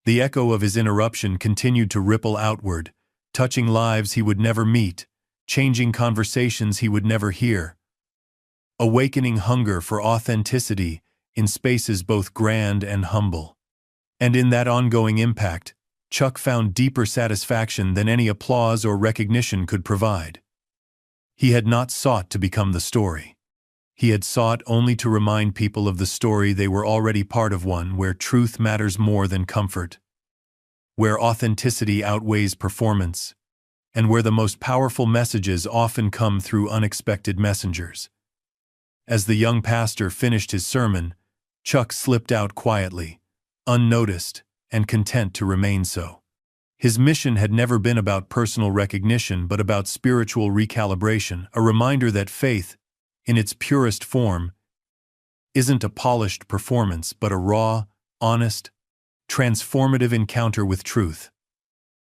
S1: The echo of his interruption continued to ripple outward, touching lives he would never meet, changing conversations he would never hear. awakening hunger for authenticity in spaces both grand and humble. And in that ongoing impact, Chuck found deeper satisfaction than any applause or recognition could provide. He had not sought to become the story. He had sought only to remind people of the story they were already part of, one where truth matters more than comfort, where authenticity outweighs performance, and where the most powerful messages often come through unexpected messengers. As the young pastor finished his sermon, Chuck slipped out quietly, unnoticed, and content to remain so. His mission had never been about personal recognition but about spiritual recalibration, a reminder that faith, in its purest form, isn't a polished performance but a raw, honest, transformative encounter with truth.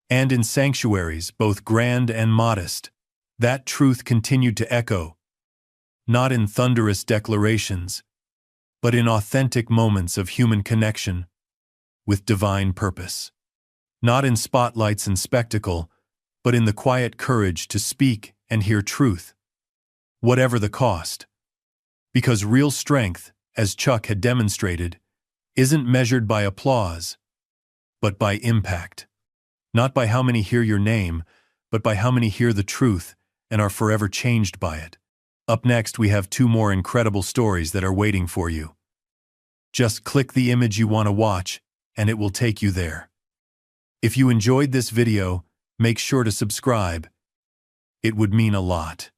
S1: And in sanctuaries, both grand and modest, that truth continued to echo, not in thunderous declarations, but in authentic moments of human connection with divine purpose. Not in spotlights and spectacle, but in the quiet courage to speak and hear truth, whatever the cost. Because real strength, as Chuck had demonstrated, isn't measured by applause, but by impact. Not by how many hear your name, but by how many hear the truth and are forever changed by it. Up next, we have 2 more incredible stories that are waiting for you. Just click the image you want to watch, and it will take you there. If you enjoyed this video, make sure to subscribe. It would mean a lot.